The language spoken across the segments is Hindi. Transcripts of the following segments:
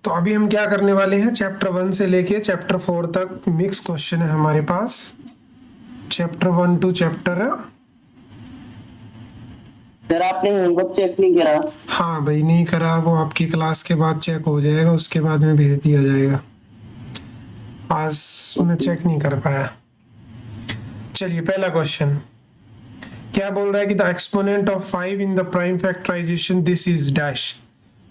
तो अभी हम क्या करने वाले हैं, चैप्टर 1 से लेके चैप्टर 4 तक मिक्स क्वेश्चन है हमारे पास। Chapter 1 to chapter. सर आपने होमवर्क चेक नहीं करा? हाँ भाई, नहीं करा, वो आपकी क्लास के बाद चेक हो जाएगा, उसके बाद में भेज दिया जाएगा। आज मैं चेक नहीं कर पाया। चलिए, पहला क्वेश्चन क्या बोल रहा है कि the exponent of 5 in the prime factorisation this is dash.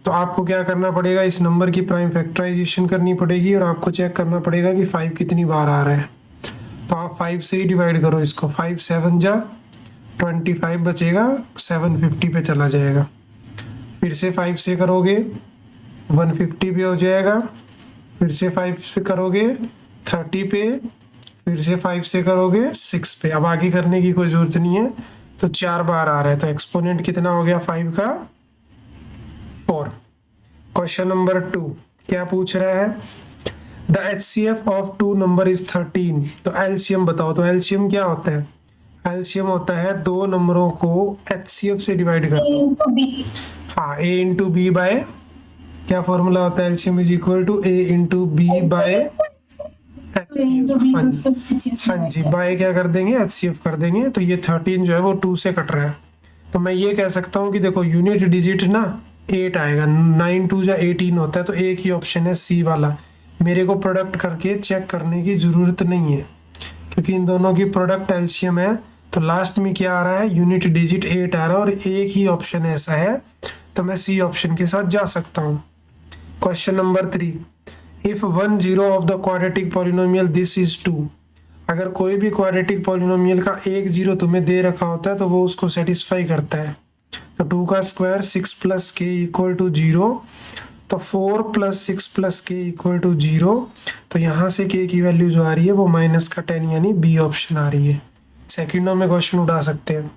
तो आपको क्या करना पड़ेगा, इस नंबर की प्राइम फैक्टराइजेशन करनी पड़ेगी और आपको चेक करना पड़ेगा कि 5 कितनी बार आ रहा है। तो आप 5 से ही डिवाइड करो इसको, 5 7 जा 25 बचेगा, 750 पे चला जाएगा। फिर से 5 से करोगे 150 पे हो जाएगा, फिर से 5 से करोगे 30 पे, फिर से 5 से करोगे 6 पे। अब आगे करने की कोई जरूरत नहीं है, तो 4 बार आ रहा है, तो एक्सपोनेंट कितना हो गया 5 का 4। क्वेश्चन नंबर 2 क्या पूछ रहा है, the HCF of 2 number is 13। तो एलसीएम बताओ। तो एलसीएम क्या होता है, एलसीएम होता है दो नंबरों को HCF से डिवाइड करना। हाँ, A इंटू बी बाय, क्या फॉर्मूला होता है, LCM is equal to A into B by, हाँ जी, बाय क्या कर देंगे, HCF कर देंगे। तो ये 13 जो है वो 2 से कट रहा है, तो मैं ये कह सकता हूँ कि देखो यूनिट डिजिट ना 8 आएगा, 9 2 जा 18 होता है, तो एक ही ऑप्शन है सी वाला। मेरे को प्रोडक्ट करके चेक करने की ज़रूरत नहीं है, क्योंकि इन दोनों की प्रोडक्ट एलसीएम है। तो लास्ट में क्या आ रहा है, यूनिट डिजिट 8 आ रहा है और एक ही ऑप्शन ऐसा है, तो मैं सी ऑप्शन के साथ जा सकता हूँ। Question number 3, if 1 0 of the quadratic polynomial this is 2। अगर कोई भी क्वाड्रेटिक पॉलिनोमियल का एक जीरो तुम्हें दे रखा होता है तो वो उसको सेटिस्फाई करता है। तो 2 का स्क्वायर 6 प्लस के इक्वल टू 0, तो 4 प्लस 6 प्लस के इक्वल टू 0। तो यहाँ से के की वैल्यू जो आ रही है वो माइनस का 10 यानी बी ऑप्शन आ रही है। सेकेंडों में क्वेश्चन उठा सकते हैं,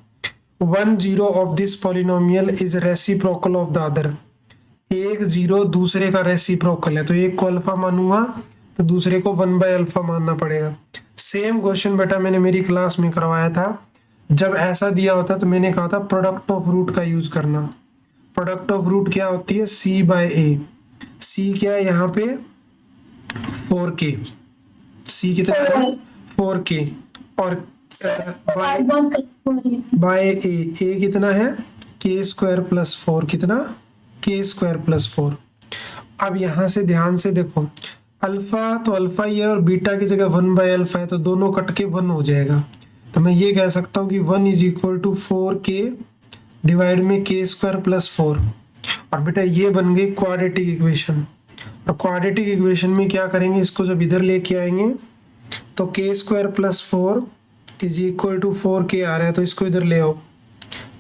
1 0 of this polynomial is reciprocal of the other. एक जीरो दूसरे का रेसिप्रोकल है, तो एक को अल्फा मानूंगा तो दूसरे को 1 बाय अल्फा मानना पड़ेगा। सेम क्वेश्चन बेटा मैंने मेरी क्लास में करवाया था, जब ऐसा दिया होता तो मैंने कहा था प्रोडक्ट ऑफ रूट का यूज करना। प्रोडक्ट ऑफ रूट क्या होती है, सी बाय ए। सी क्या है यहाँ पे 4k, सी कितना है 4k, और बाय ए कितना है के स्क्वायर प्लस 4, कितना के स्क्वायर प्लस 4। अब यहाँ से ध्यान से देखो, अल्फा तो अल्फा ही है और बीटा की जगह 1 बाय अल्फा है, तो दोनों कट के 1 हो जाएगा। तो मैं ये कह सकता हूँ कि 1 is equal to 4k divide में के स्क्वायर प्लस 4। और बेटा ये बन गई क्वाड्रेटिक इक्वेशन। और क्वाड्रेटिक इक्वेशन में क्या करेंगे, इसको जब इधर लेके आएंगे तो k square plus 4 is equal to 4k आ रहा है, तो इसको इधर ले आओ,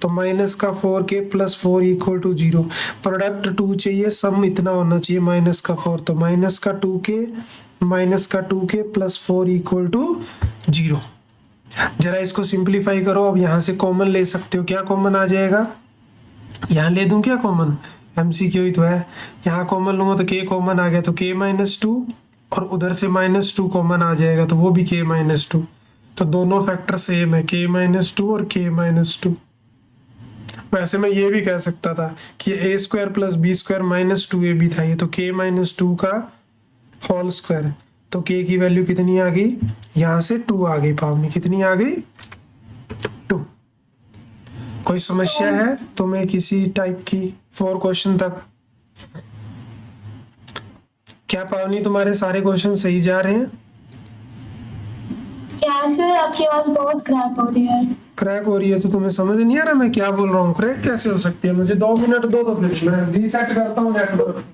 तो माइनस का 4k plus 4 equal to 0। Product 2 चाहिए, सम इतना होना चाहिए माइनस का 4, तो माइनस का 2k प्लस 4 इक्वल टू 0। जरा इसको सिंप्लीफाई करो। अब यहाँ से कॉमन ले सकते हो, क्या कॉमन आ जाएगा, यहाँ ले दूं क्या कॉमन, MCQ ही तो है। यहाँ कॉमन लूंगा तो k कॉमन आ गया, तो k माइनस 2, और उधर से माइनस 2 कॉमन आ जाएगा, तो वो भी k माइनस 2। तो दोनों फैक्टर सेम है, k माइनस 2 और k माइनस 2। वैसे मैं ये भी कह सकता था कि a square plus b square minus 2ab था, ये तो k माइनस 2 का होल स्क्वायर। तो k की वैल्यू कितनी आ गई, यहाँ से 2 आ गई, पाव में कितनी आ गई 2। कोई समस्या है तुम्हें किसी टाइप की 4 क्वेश्चन तक? क्या पावनी तुम्हारे सारे क्वेश्चन सही जा रहे हैं? क्या सर, आपकी आवाज बहुत क्रैक हो रही है। क्रैक हो रही है तो तुम्हें समझ नहीं आ रहा मैं क्या बोल रहा हूँ? क्रैक कैसे हो सकती है, मुझे 2 मिनट दो तो फिर मैं रीसेट करता हूँ नेटवर्क।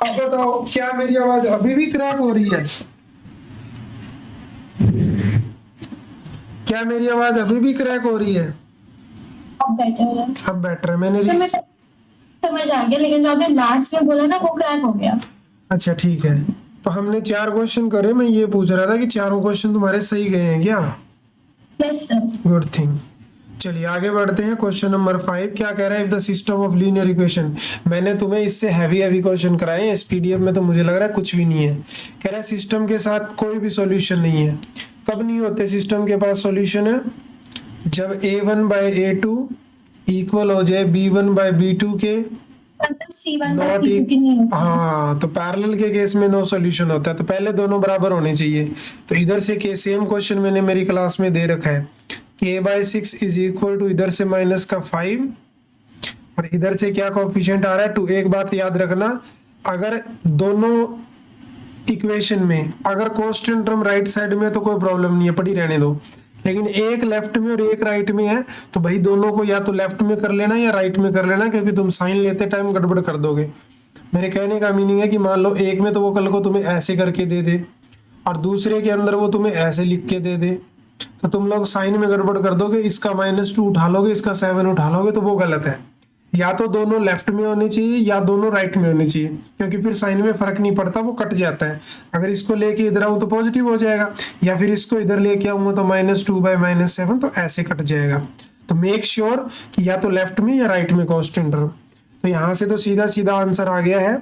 अब बताओ, क्या मेरी आवाज अभी भी क्रैक हो रही है? क्या मेरी आवाज अभी भी क्रैक हो रही है? अब बेटर है। अब बेटर है। मैंने सर, मैं समझ आ गया, लेकिन जो आपने लास्ट में बोला ना वो क्रैक हो गया। अच्छा ठीक है, तो हमने 4 क्वेश्चन करे, मैं ये पूछ रहा था कि चारों क्वेश्चन तुम्हारे सही गए हैं क्या? Yes sir. Good thing. चलिए आगे बढ़ते हैं। क्वेश्चन नंबर 5 क्या कह रहा है, if the system of linear equation. मैंने तुम्हें इससे हैवी क्वेश्चन कराए हैं, इस पीडीएफ में तो मुझे लग रहा है कुछ भी नहीं है। कह रहा है सिस्टम के साथ कोई भी सॉल्यूशन नहीं है। कब नहीं होते सिस्टम के पास सॉल्यूशन है, जब a1/a2 इक्वल हो जाए b1/b2 के C1 नॉट C2 की नहीं होती। हाँ, तो पैरेलल के केस में नो सॉल्यूशन होता है, तो पहले दोनों बराबर होने चाहिए। तो इधर से के सेम क्वेश्चन मैंने मेरी क्लास में दे रखा है, k/6 इज इक्वल टू इधर से माइनस का 5 और इधर से क्या कोएफिशिएंट आ रहा है 2। एक बात याद रखना, अगर दोनों इक्वेशन में अगर कांस्टेंट टर्म राइट साइड में है तो कोई प्रॉब्लम नहीं है, पड़ी रहने दो। लेकिन एक लेफ्ट में और एक राइट में है तो भाई दोनों को या तो लेफ्ट में कर लेना या राइट में कर लेना, क्योंकि तुम साइन लेते टाइम गड़बड़ कर दोगे। मेरे कहने का मीनिंग है कि मान लो एक में तो वो कल को तुम्हें ऐसे करके दे दे और दूसरे के अंदर वो तुम्हें ऐसे लिख के दे दे, तो तुम लोग साइन में गड़बड़ कर दोगे, इसका -2 उठा लोगे, इसका 7 उठा लोगे, तो वो गलत है। या तो दोनों लेफ्ट में होने चाहिए या दोनों राइट में होने चाहिए, क्योंकि फिर साइन में फर्क नहीं पड़ता, वो कट जाता है। अगर इसको लेके इधर आऊं तो पॉजिटिव हो जाएगा, या फिर इसको इधर लेके आऊंगा तो -2/-7, तो ऐसे कट जाएगा। तो मेक श्योर कि या तो लेफ्ट में या राइट में कांस्टेंट टर्म। तो यहाँ से तो सीधा सीधा आंसर आ गया है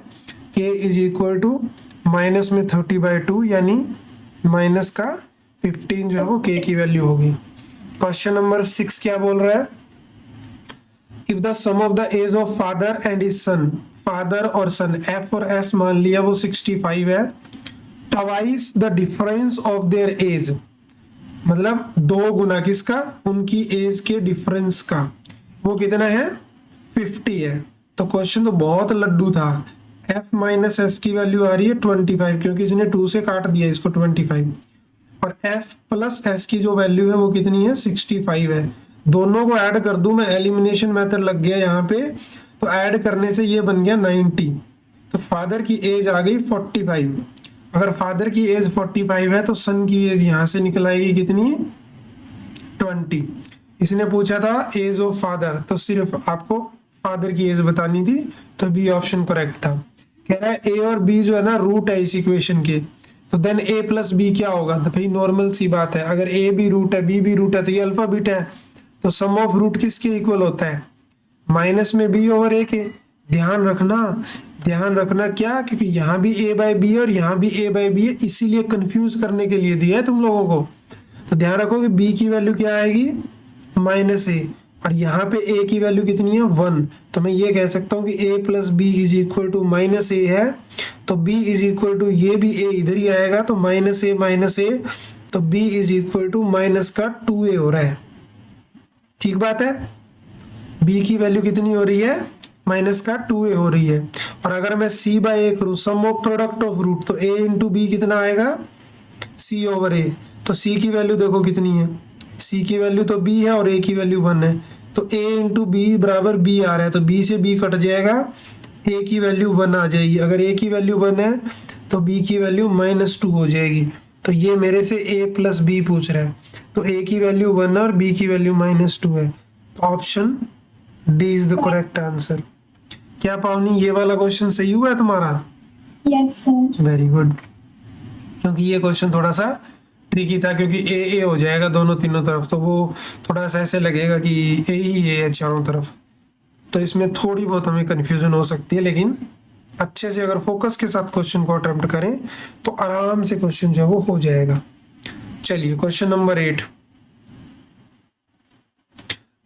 k is equal to minus में 30/2 यानी माइनस का 15 जो है वो k की वैल्यू होगी। क्वेश्चन नंबर 6 क्या बोल रहा है, if the sum of the age of father and his son, father और सन f और s मान लिया वो 65 है, twice the difference of their age, मतलब 2 गुना किसका, उनकी एज के डिफरेंस का, वो कितना है 50 है। तो क्वेश्चन तो बहुत लड्डू था। f माइनस एस की वैल्यू आ रही है 25, क्योंकि इसने 2 से काट दिया इसको 25, और f प्लस s की जो वैल्यू है वो कितनी है 65 है। दोनों को ऐड कर दूं मैं, एलिमिनेशन मेथड लग गया यहाँ पे, तो ऐड करने से ये बन गया 90। तो फादर की एज आ गई 45। अगर फादर की एज 45 है तो सन की एज यहाँ से निकल आएगी कितनी 20। इसने पूछा था एज ऑफ फादर, तो सिर्फ आपको फादर की एज बतानी थी, तो बी ऑप्शन करेक्ट था। कह रहा है ए और बी जो है ना रूट है इस इक्वेशन के, तो देन ए प्लस बी क्या होगा, तो भाई नॉर्मल सी बात है, अगर ए भी रूट है बी भी रूट है तो ये अल्फा बीटा है, तो सम ऑफ रूट किसके इक्वल होता है, माइनस में बी ओवर ए के। ध्यान रखना क्या, क्योंकि यहाँ भी a/b और यहाँ भी a/b है, इसीलिए कंफ्यूज करने के लिए दिया है तुम लोगों को। तो ध्यान रखो कि b की वैल्यू क्या आएगी -a, और यहाँ पे a की वैल्यू कितनी है 1, तो मैं ये कह सकता हूँ कि a plus B is equal to -a है, तो b इज इक्वल टू, ये भी a इधर ही आएगा, तो -a, तो b is equal to -2a हो रहा है। ठीक बात है, b की वैल्यू कितनी हो रही है -2a हो रही है। और अगर मैं c/a करूँ, सम ऑफ प्रोडक्ट ऑफ रूट, तो a इंटू बी कितना आएगा c ओवर a, तो c की वैल्यू देखो कितनी है, c की वैल्यू तो b है और a की वैल्यू 1 है, तो a इंटू बी बराबर b आ रहा है, तो b से b कट जाएगा, a की वैल्यू 1 आ जाएगी। अगर a की वैल्यू 1 है तो b की वैल्यू -2 हो जाएगी। तो ये मेरे से a प्लस b पूछ रहा है, तो a की वैल्यू 1 है और b की वैल्यू -2 है, तो option D is the correct answer. क्या पावनी ये वाला क्वेश्चन सही हुआ है तुम्हारा? Yes sir. वेरी गुड, क्योंकि ये क्वेश्चन थोड़ा सा ट्रिकी था, क्योंकि ए हो जाएगा दोनों तीनों तरफ, तो वो थोड़ा सा ऐसे लगेगा कि ए ही है चारों तरफ, तो इसमें थोड़ी बहुत हमें कंफ्यूजन हो सकती है। लेकिन अच्छे से अगर फोकस के साथ क्वेश्चन को अटेम्प्ट करें तो आराम से क्वेश्चन जो है वो हो जाएगा। चलिए question number 8,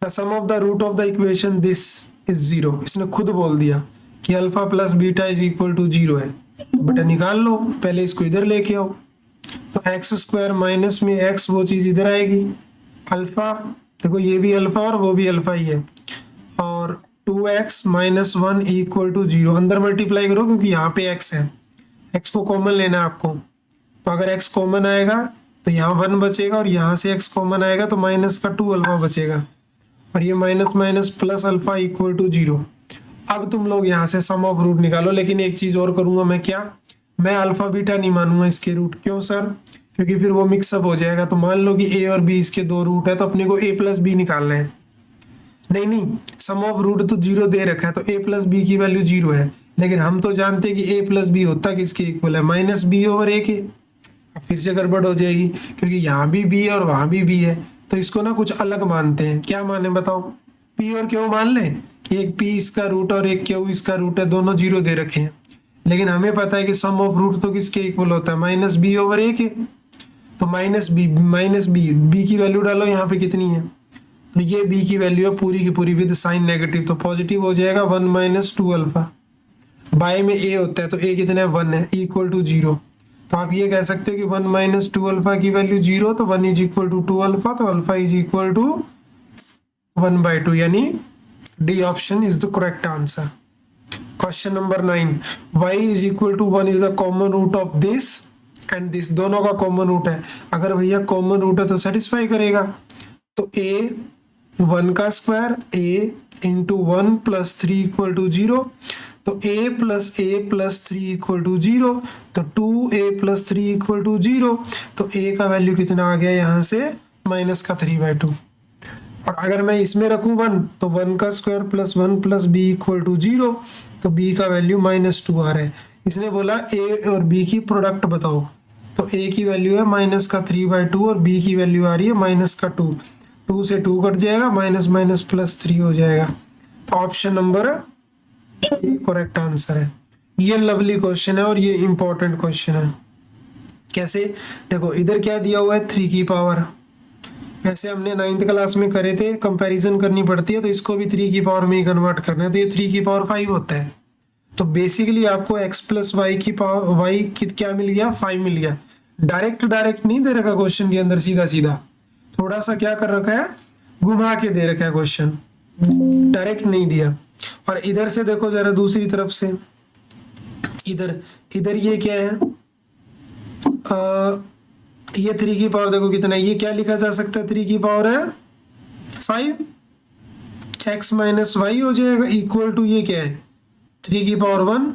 the sum of the root of the equation this is 0। इसने खुद बोल दिया कि alpha plus beta is equal to 0 है, तो बेटा निकाल लो, पहले इसको इधर लेके आओ, तो x² माइनस में x वो चीज इधर आएगी, अल्फा देखो ये भी अल्फा और वो भी अल्फा ही है, और 2x - 1 इक्वल टू 0, अंदर मल्टीप्लाई करो क्योंकि यहाँ पे x है, x को कॉमन लेना है आपको, तो अगर x कॉमन आएगा तो यहाँ 1 बचेगा, और यहाँ से x कॉमन आएगा तो -2 अल्फा बचेगा, और ये minus plus alpha equal to 0। अब तुम लोग यहाँ से सम ऑफ रूट निकालो, लेकिन एक चीज और करूंगा मैं, क्या मैं अल्फा बीटा नहीं मानूंगा इसके रूट। क्यों सर? क्योंकि फिर वो मिक्सअप हो जाएगा। तो मान लो कि a और b इसके 2 रूट है, तो अपने को a प्लस बी निकालना है। नहीं, सम ऑफ रूट तो 0 दे रखा है, तो a प्लस बी की वैल्यू 0 है, लेकिन हम तो जानते हैं कि a प्लस बी होता किसके इक्वल है, -b ओवर a के। अब फिर से गड़बड़ हो जाएगी, क्योंकि यहाँ भी b है और वहां भी b है, तो इसको ना कुछ अलग मानते हैं। क्या माने बताओ? पी और क्यू मान ले कि एक पी इसका रूट और एक क्यू इसका रूट है, दोनों जीरो दे रखे हैं, लेकिन हमें पता है कि सम ऑफ रूट तो किसके इक्वल होता है? माइनस बी ओवर ए के। तो माइनस बी की वैल्यू डालो यहाँ पे कितनी है, तो ये बी की वैल्यू है पूरी की पूरी विद साइन नेगेटिव, तो पॉजिटिव हो जाएगा 1 माइनस 2 अल्फा। बाय में ए होता है तो ए कितना है? 1 है, इक्वल टू 0। तो आप ये कह सकते हो कि 1 माइनस 2 अल्फा की वैल्यू 0, तो 1 इज इक्वल टू 2 अल्फा, तो अल्फा इज इक्वल टू 1/2, यानी D option is the correct answer. Question number 9, y is equal to 1 is the common root of this and this, दोनों का कॉमन रूट है। अगर भैया कॉमन रूट है तो सेटिस्फाई करेगा। तो a 1 का square a into 1 plus 3 equal to 0, तो a प्लस 3 इक्वल टू 0, तो 2a प्लस 3 इक्वल टू 0, तो a का वैल्यू कितना आ गया यहाँ से? माइनस का 3/2। और अगर मैं इसमें रखूँ 1, तो 1 का square plus 1 plus b equal to 0, तो b का वैल्यू -2 आ रहा है। इसने बोला a और b की प्रोडक्ट बताओ, तो a की वैल्यू है माइनस का 3/2 और b की वैल्यू आ रही है माइनस का 2, 2 से 2 कट जाएगा, माइनस माइनस प्लस 3 हो जाएगा। तो ऑप्शन नंबर करेक्ट आंसर है। ये लवली क्वेश्चन है और ये इंपॉर्टेंट क्वेश्चन है। कैसे? देखो इधर क्या दिया हुआ है? 3 की पावर। वैसे हमने 9th क्लास में करे थे, कंपैरिजन करनी पड़ती है, तो इसको भी 3 की पावर में ही कन्वर्ट करना है, तो ये 3 की पावर 5 होता है। तो बेसिकली आपको x प्लस वाई की पावर y क्या मिल गया? 5 मिल गया। डायरेक्ट नहीं दे रखा क्वेश्चन के अंदर सीधा सीधा, थोड़ा सा क्या कर रखा है? घुमा के दे रखा है क्वेश्चन, डायरेक्ट नहीं दिया। और इधर से देखो जरा दूसरी तरफ से, इधर ये क्या है? ये 3 की पावर देखो कितना है, ये क्या लिखा जा सकता है? 3 की पावर है 5, x माइनस वाई हो जाएगा, इक्वल टू ये क्या है? 3 की पावर 1।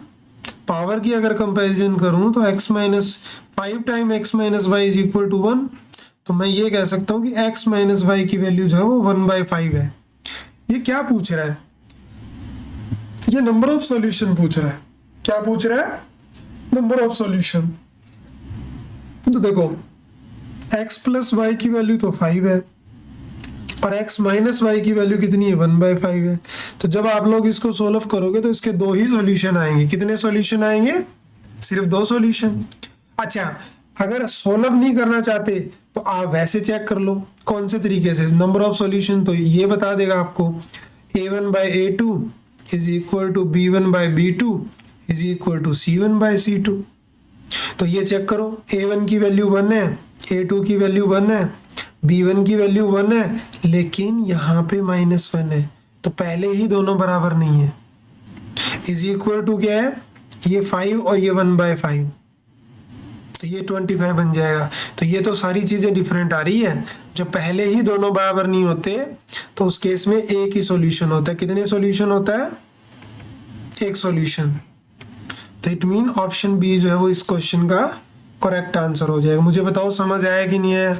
पावर की अगर कंपैरिजन करूं तो x minus 5 time x minus Y is equal to 1, तो मैं ये कह सकता हूं कि x माइनस वाई की वैल्यू जो है वो 1/5 है। ये क्या पूछ रहा है? ये नंबर ऑफ सॉल्यूशन पूछ रहा है। क्या पूछ रहा है? Number of solution. तो देखो x प्लस वाई की वैल्यू तो 5 है और x माइनस वाई की वैल्यू कितनी है? 1/5 है। तो जब आप लोग इसको सोल्व करोगे तो इसके 2 ही सॉल्यूशन आएंगे। कितने सॉल्यूशन आएंगे? सिर्फ 2 सॉल्यूशन। अच्छा, अगर सोल्व नहीं करना चाहते तो आप वैसे चेक कर लो। कौन से तरीके से? नंबर ऑफ सॉल्यूशन तो ये बता देगा आपको, a1/a2 is equal to b1/b2 is equal to c1/c2। तो ये चेक करो, a1 की वैल्यू 1 है, a2 की वैल्यू 1 है, b1 की वैल्यू 1 है, लेकिन यहाँ पे -1 है, तो पहले ही दोनों बराबर नहीं है। इज इक्वल टू क्या है? ये 5 और ये 1/5, तो ये 25 बन जाएगा। तो ये तो सारी चीजें डिफरेंट आ रही है। जब पहले ही दोनों बराबर नहीं होते तो उस केस में एक ही सॉल्यूशन होता है। कितने सॉल्यूशन होता है? एक सॉल्यूशन। तो इट मीन ऑप्शन बी जो है वो इस क्वेश्चन का करेक्ट आंसर हो जाएगा। मुझे बताओ समझ आया कि नहीं आया?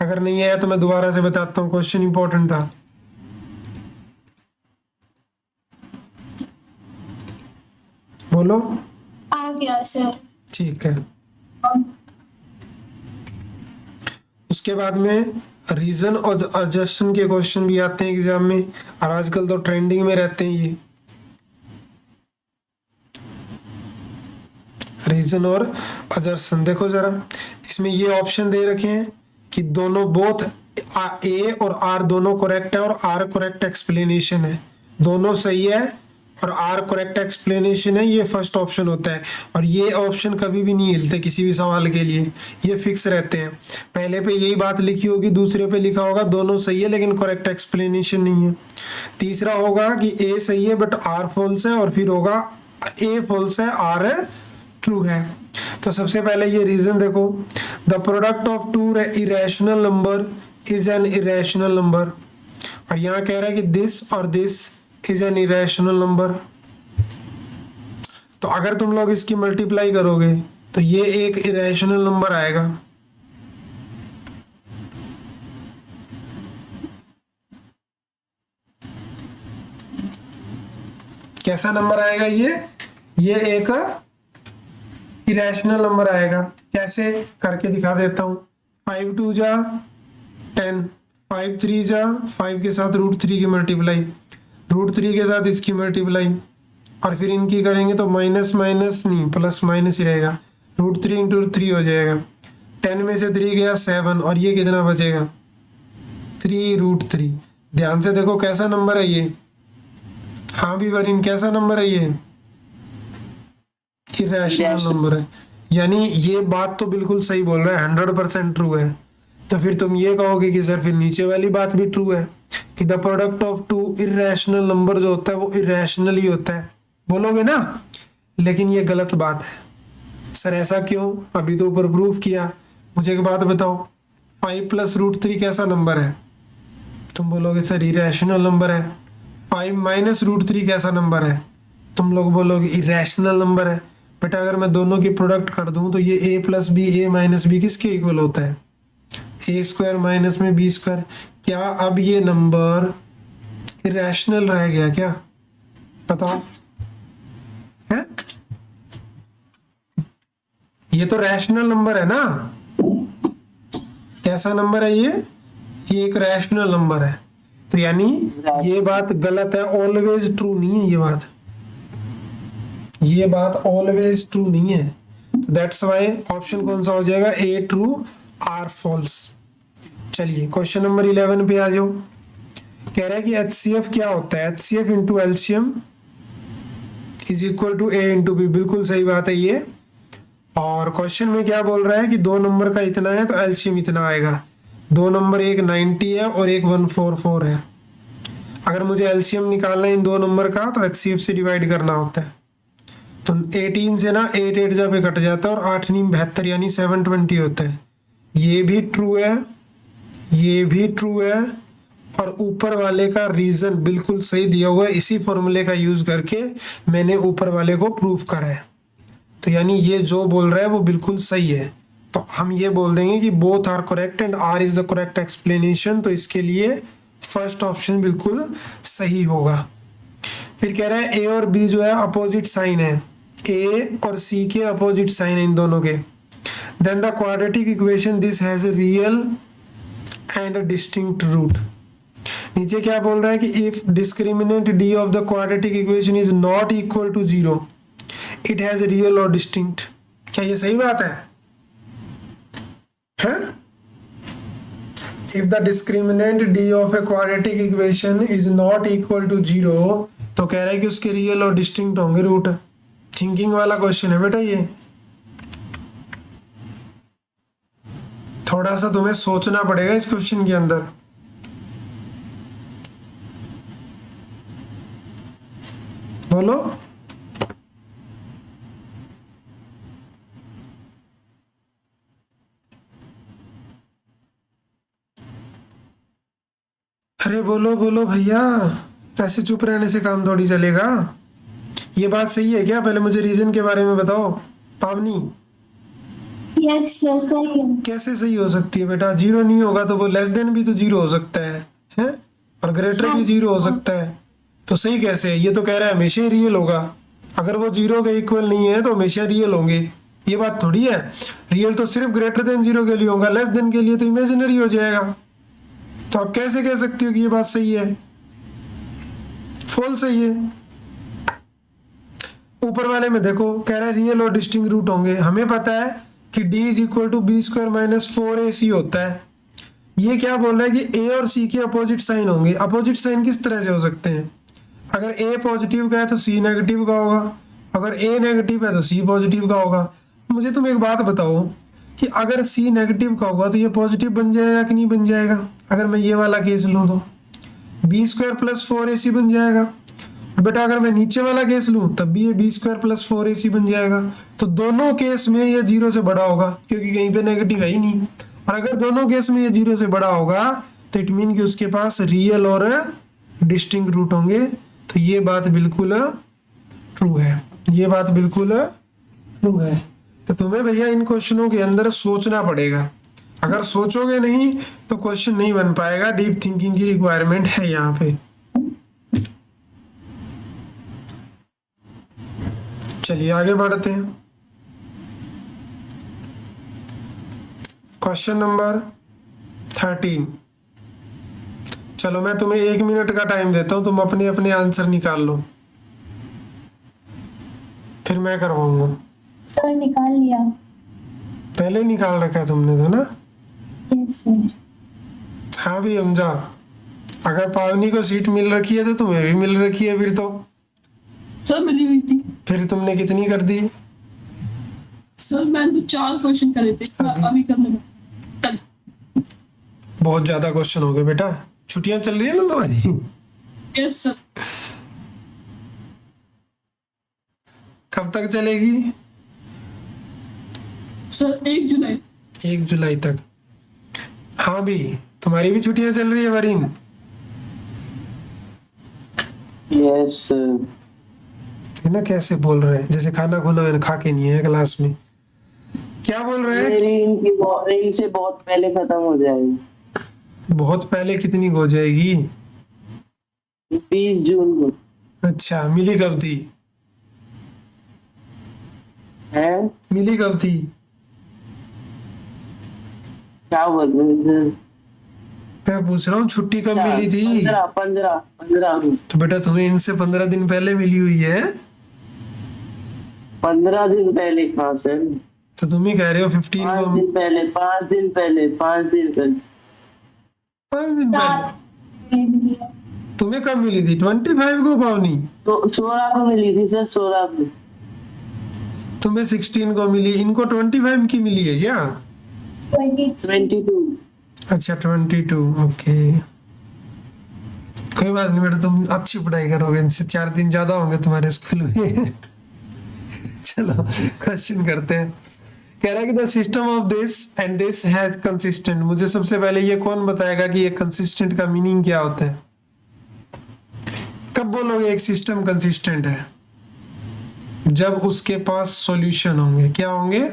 अगर नहीं आया तो मैं दोबारा से बताता हूँ, क्वेश्चन इंपॉर्टेंट था। बोलो। आ गया सर। ठीक है। उसके बाद में रीजन और एडजस्टन के क्वेश्चन भी आते हैं एग्जाम में, और आजकल तो ट्रेंडिंग में रहते हैं ये रीजन और एडजस्टन। देखो जरा, इसमें ये ऑप्शन दे रखे हैं कि दोनों बोथ ए और आर दोनों करेक्ट है और आर करेक्ट एक्सप्लेनेशन है, दोनों सही है और आर करेक्ट एक्सप्लेनेशन है, ये फर्स्ट ऑप्शन होता है। और ये ऑप्शन कभी भी नहीं हिलते किसी भी सवाल के लिए, ये फिक्स रहते हैं। पहले पे यही बात लिखी होगी, दूसरे पे लिखा होगा दोनों सही है लेकिन करेक्ट एक्सप्लेनेशन नहीं है। तीसरा होगा कि ए सही है बट आर फॉल्स है, और फिर होगा ए फॉल्स है आर ट्रू है। तो सबसे पहले ये रीजन देखो, the product of two irrational number is an irrational number, और यहाँ कह रहा है कि दिस और this is an irrational number. तो अगर तुम लोग इसकी मल्टीप्लाई करोगे तो ये एक इरेशनल नंबर आएगा। कैसा नंबर आएगा? ये एक इरेशनल नंबर आएगा। कैसे करके दिखा देता हूं। 5 2 जा 10, 5 3 जा 5 के साथ √3 की मल्टीप्लाई, √3 के साथ इसकी मल्टीप्लाई, और फिर इनकी करेंगे तो माइनस माइनस नहीं प्लस माइनस ही रहेगा, √3 इंटू 3 हो जाएगा। 10 में से 3 गया 7, और ये कितना बचेगा 3√3। ध्यान से देखो कैसा नंबर है ये, हाँ भी वरीन कैसा नंबर है ये, इरेशनल नंबर है। यानी ये बात तो बिल्कुल सही बोल रहा है, 100% ट्रू है। तो फिर तुम ये कहोगे कि सर फिर नीचे वाली बात भी ट्रू है कि the product of two irrational number जो होता है वो इरेशनल ही होता है, बोलोगे ना। लेकिन ये गलत बात है। सर ऐसा क्यों, अभी तो ऊपर प्रूफ किया। मुझे एक बात बताओ, 5 प्लस √3 कैसा नंबर है, तुम बोलोगे सर इरेशनल नंबर है। 5 माइनस √3 कैसा नंबर है, तुम लोग बोलोगे इरेशनल नंबर है। बेटा अगर मैं दोनों की प्रोडक्ट कर दूं तो ये a plus B A minus B किसके इक्वल होता है, a स्क्वायर माइनस में b स्क्वायर। क्या अब ये नंबर इरेशनल रह गया क्या, बताओ है? ये तो रैशनल नंबर है ना, कैसा नंबर है ये एक रैशनल नंबर है। तो यानी ये बात गलत है, ऑलवेज ट्रू नहीं है ये बात ऑलवेज ट्रू नहीं है। तो दैट्स वाई ऑप्शन कौन सा हो जाएगा, ए ट्रू आर फॉल्स। चलिए क्वेश्चन नंबर 11 पे आ जाओ। कह रहा है कि HCF क्या होता है, HCF into LCM is equal to A into B. बिल्कुल सही बात है ये। और क्वेश्चन में क्या बोल रहा है कि दो नंबर का इतना है तो एलसीएम इतना आएगा। दो नंबर एक 90 है और एक 144 है। अगर मुझे एलसीएम निकालना है इन दो नंबर का तो HCF से डिवाइड करना होता है। तो 18 से ना 8 8 जब कट जाता है और 8 9 72 यानी 720 होता है। ये भी ट्रू है, ये भी ट्रू है, और ऊपर वाले का रीजन बिल्कुल सही दिया हुआ है। इसी फॉर्मूले का यूज करके मैंने ऊपर वाले को प्रूफ करा है। तो यानी ये जो बोल रहा है वो बिल्कुल सही है। तो हम ये बोल देंगे कि both are correct and R is the correct explanation. तो इसके लिए फर्स्ट ऑप्शन बिल्कुल सही होगा। फिर कह रहा है ए और बी जो है अपोजिट साइन है, ए और सी के अपोजिट साइन है इन दोनों के। Then the quadratic equation this has a real and a distinct root. नीचे क्या बोल रहा है कि if discriminant D of the quadratic equation is not equal to 0 it has real और डिस्टिंक्ट। क्या ये सही बात है? If the discriminant D of a quadratic equation is not equal to 0 तो कह रहा है कि उसके रियल और डिस्टिंक्ट होंगे रूट। थिंकिंग वाला क्वेश्चन है बेटा ये, थोड़ा सा तुम्हें सोचना पड़ेगा इस क्वेश्चन के अंदर। बोलो। अरे बोलो बोलो भैया, ऐसे चुप रहने से काम थोड़ी चलेगा। ये बात सही है क्या? पहले मुझे रीजन के बारे में बताओ पावनी। यस सर सही है। कैसे सही हो सकती है बेटा? 0 नहीं होगा तो वो लेस देन भी तो 0 हो सकता है और ग्रेटर भी 0 हो सकता है। तो सही कैसे है? ये तो कह रहा है हमेशा ही रियल होगा। अगर वो 0 के इक्वल नहीं है तो हमेशा रियल होंगे, ये बात थोड़ी है। रियल तो सिर्फ ग्रेटर देन 0 के लिए होगा, लेस देन के लिए तो इमेजिनरी हो जाएगा। तो आप कैसे कह सकते हो कि ये बात सही है? फॉल्स है ये। ऊपर वाले में देखो कह रहा है रियल और डिस्टिंक्ट रूट होंगे। हमें पता है कि d is equal to B square minus 4ac होता है। ये क्या बोल रहा है कि a और c के अपोजिट साइन होंगे। अपोजिट साइन किस तरह से हो सकते हैं? अगर a पॉजिटिव का है तो c नेगेटिव का होगा, अगर a नेगेटिव है तो c पॉजिटिव का होगा। मुझे तुम एक बात बताओ कि अगर c नेगेटिव का होगा तो ये पॉजिटिव बन जाएगा कि नहीं बन जाएगा? अगर मैं ये वाला केस लूँ तो बी स्क्वायर प्लस 4ac बन जाएगा। और बेटा अगर मैं नीचे वाला केस लूँ तब भी ये बी स्क्वायर प्लस 4ac बन जाएगा। तो दोनों केस में ये 0 से बड़ा होगा क्योंकि कहीं पे नेगेटिव है ही नहीं। और अगर दोनों केस में ये 0 से बड़ा होगा तो इट मीन कि उसके पास रियल और डिस्टिंक्ट रूट होंगे। तो ये बात बिल्कुल ट्रू है, ये बात बिल्कुल ट्रू है। तो तुम्हें भैया इन क्वेश्चनों के अंदर सोचना पड़ेगा। अगर सोचोगे नहीं तो क्वेश्चन नहीं बन पाएगा। डीप थिंकिंग की रिक्वायरमेंट है यहाँ पे। चलिए आगे बढ़ते हैं। Question number 13। चलो मैं तुम्हें 1 मिनट का टाइम देता हूँ, तुम अपने अपने आंसर निकाल लो, फिर मैं करवाऊंगा। सर निकाल लिया। पहले निकाल रखा है तुमने तो ना। Yes sir. हाँ भी हमजा, अगर पावनी को सीट मिल रखी है तो तुम्हें भी मिल रखी है फिर तो। सर मिली हुई थी। फिर तुमने कितनी कर दी? सर मैंने तो 4 क्वेश्चन करे थे, अभी करने में कल। बहुत ज्यादा क्वेश्चन हो गए बेटा, छुट्टियां चल रही है ना तुम्हारी। Yes sir. कब तक चलेगी? सर 1 जुलाई। 1 जुलाई तक। हाँ भी, तुम्हारी भी छुट्टियां चल रही है वरीन? यस है ना, कैसे बोल रहे हैं जैसे खाना खुना खा के नहीं है क्लास में। क्या बोल रहे हैं? मेरी इनसे बहुत पहले खत्म हो जाएगी। बहुत पहले कितनी हो जाएगी? 20 जून को अच्छा, मिली कब थी? है। मिली कब थी? क्या बोल रहे हैं? मैं पूछ रहा हूँ छुट्टी कब मिली थी? 15 तो बेटा तुम्हें इनसे 15 दिन पहले मिली हुई है। 15 दिन पहले कहाँ से? तो तुम ही कह रहे हो 15 5 को। दिन पहले 5 दिन पहले 5 दिन पहले 5 दिन पहले। सात में लिया। तुम्हें कब मिली थी? 25 को पावनी। तो 16 को मिली थी सर, 16 को। तुम्हें 16 को मिली, इनको 25 की मिली है क्या? 22। अच्छा 22, ओके। कोई बात नहीं बेटा, तुम अच्छी पढ़ाई करोगे, इनसे 4 दिन ज्यादा होंगे तुम्हारे स्कूल में। चलो क्वेश्चन करते हैं। कह रहा है कि the system of this and this has consistent. मुझे सबसे पहले ये कौन बताएगा कि ये कंसिस्टेंट का मीनिंग क्या होता है? कब बोलोगे एक सिस्टम कंसिस्टेंट है? जब उसके पास सॉल्यूशन होंगे। क्या होंगे?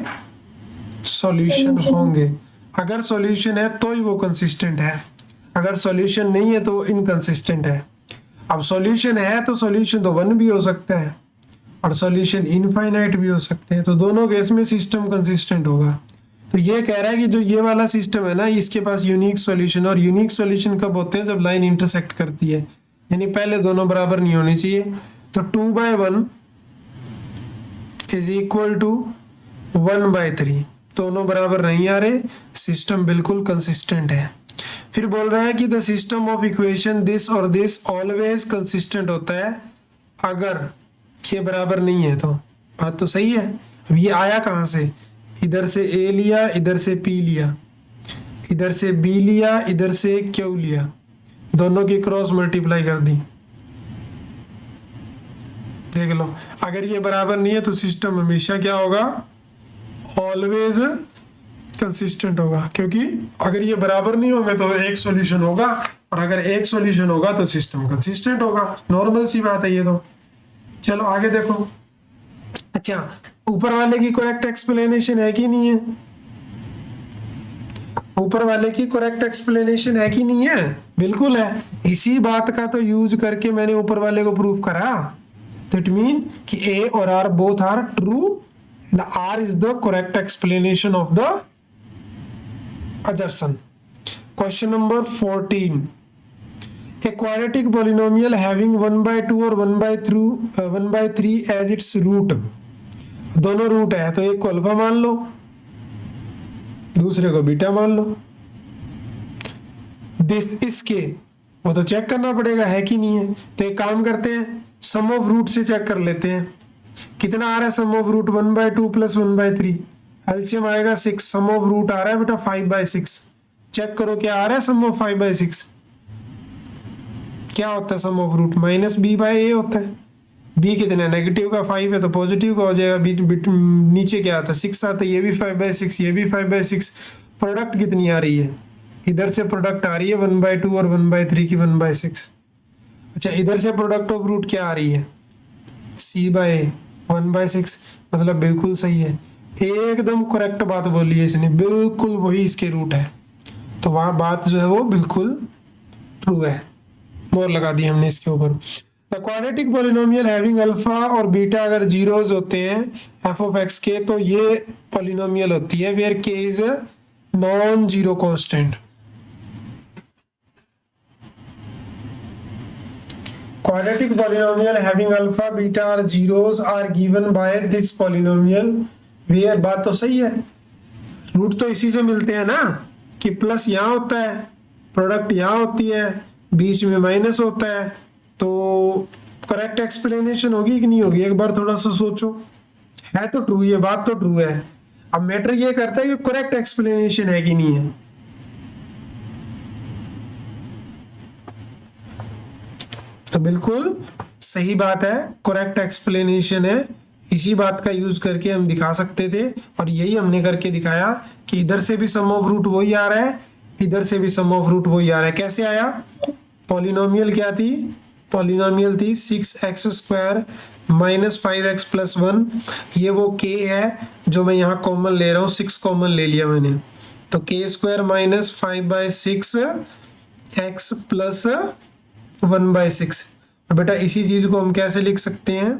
सॉल्यूशन होंगे। अगर सॉल्यूशन है तो ही वो कंसिस्टेंट है, अगर सॉल्यूशन नहीं है तो इनकंसिस्टेंट है। अब सॉल्यूशन है तो सॉल्यूशन तो 1 भी हो सकता है और सॉल्यूशन इनफाइनाइट भी हो सकते हैं, तो दोनों केस में सिस्टम कंसिस्टेंट होगा। तो ये कह रहा है कि जो ये वाला सिस्टम है ना, इसके पास यूनिक सॉल्यूशन, और यूनिक सॉल्यूशन कब होते हैं? जब लाइन इंटरसेक्ट करती है, यानी पहले दोनों बराबर नहीं होनी चाहिए। तो 2/1 इज इक्वल टू 1/3, दोनों बराबर नहीं आ रहे, सिस्टम बिल्कुल कंसिस्टेंट है। फिर बोल रहा है कि the system of equation this और दिस ऑलवेज कंसिस्टेंट होता है अगर ये बराबर नहीं है। तो बात तो सही है। अब ये आया कहाँ से? इधर से ए लिया, इधर से पी लिया, इधर से बी लिया, इधर से क्यू लिया, दोनों की क्रॉस मल्टीप्लाई कर दी। देख लो, अगर ये बराबर नहीं है तो सिस्टम हमेशा क्या होगा? ऑलवेज कंसिस्टेंट होगा, क्योंकि अगर ये बराबर नहीं होंगे तो एक सॉल्यूशन होगा, और अगर एक सॉल्यूशन होगा तो सिस्टम कंसिस्टेंट होगा। नॉर्मल सी बात है ये तो। चलो आगे देखो। अच्छा, ऊपर वाले की करेक्ट एक्सप्लेनेशन है कि नहीं है? ऊपर वाले की करेक्ट एक्सप्लेनेशन है कि नहीं है? बिल्कुल है। इसी बात का तो यूज करके मैंने ऊपर वाले को प्रूव करा। तो इट मीन कि ए और R both are true, R is the correct explanation of the assertion. Question number 14. A quadratic polynomial having 1/2 और 1/3 as its root. दोनों रूट है, तो एक को अल्फा मान लो, दूसरे को बीटा मान लो। इसके वो तो चेक करना पड़ेगा है कि नहीं है। तो एक काम करते हैं, सम ऑफ रूट से चेक कर लेते हैं। कितना आ रहा है सम ऑफ रूट? 1/2 प्लस 1/3, एलसीएम आएगा 6। सम ऑफ रूट आ रहा है बेटा 5/6। चेक करो क्या आ रहा है सम ऑफ 5/6। क्या होता है सम ऑफ रूट? -b/a होता है। b कितना? नेगेटिव का 5 है तो पॉजिटिव का हो जाएगा। नीचे क्या आता है? 6 आता है। ये भी 5/6, ये भी 5/6। प्रोडक्ट कितनी आ रही है? इधर से प्रोडक्ट आ रही है 1/2 और 1/3 की 1/6। अच्छा, इधर से प्रोडक्ट ऑफ रूट क्या आ रही है? c/a 1/6, मतलब बिल्कुल सही है। एकदम करेक्ट बात बोली है इसने, बिल्कुल वही इसके रूट है। तो वहाँ बात जो है वो बिल्कुल ट्रू है। मोर लगा दी हमने इसके ऊपर। The quadratic polynomial having alpha और बीटा अगर जीरोज होते हैं एफ ऑफ एक्स के, तो ये पॉलिनोमियल होती है वेयर के is non zero constant. quadratic polynomial having alpha beta or zeros are given by this polynomial where, बात तो सही है, रूट तो इसी से मिलते हैं ना कि प्लस यहाँ होता है, प्रोडक्ट यहाँ होती है, बीच में माइनस होता है, तो करेक्ट एक्सप्लेनेशन होगी कि नहीं होगी? एक बार थोड़ा सा सोचो। है तो ट्रू, ये बात तो ट्रू है। अब मैटर ये करता है कि करेक्ट एक्सप्लेनेशन है कि नहीं है। तो बिल्कुल सही बात है, करेक्ट एक्सप्लेनेशन है। इसी बात का यूज करके हम दिखा सकते थे और यही हमने करके दिखाया कि इधर से भी सम ऑफ रूट वही आ रहा है, इधर से भी सम ऑफ रूट वही आ रहा है। कैसे आया? पॉलिनोमियल क्या थी? पॉलिनोमियल थी 6x² माइनस 5x प्लस 1। ये वो k है जो मैं यहाँ कॉमन ले रहा हूँ, 6 कॉमन ले लिया मैंने, तो k² माइनस 5/6 x प्लस 1/6। और बेटा इसी चीज को हम कैसे लिख सकते हैं?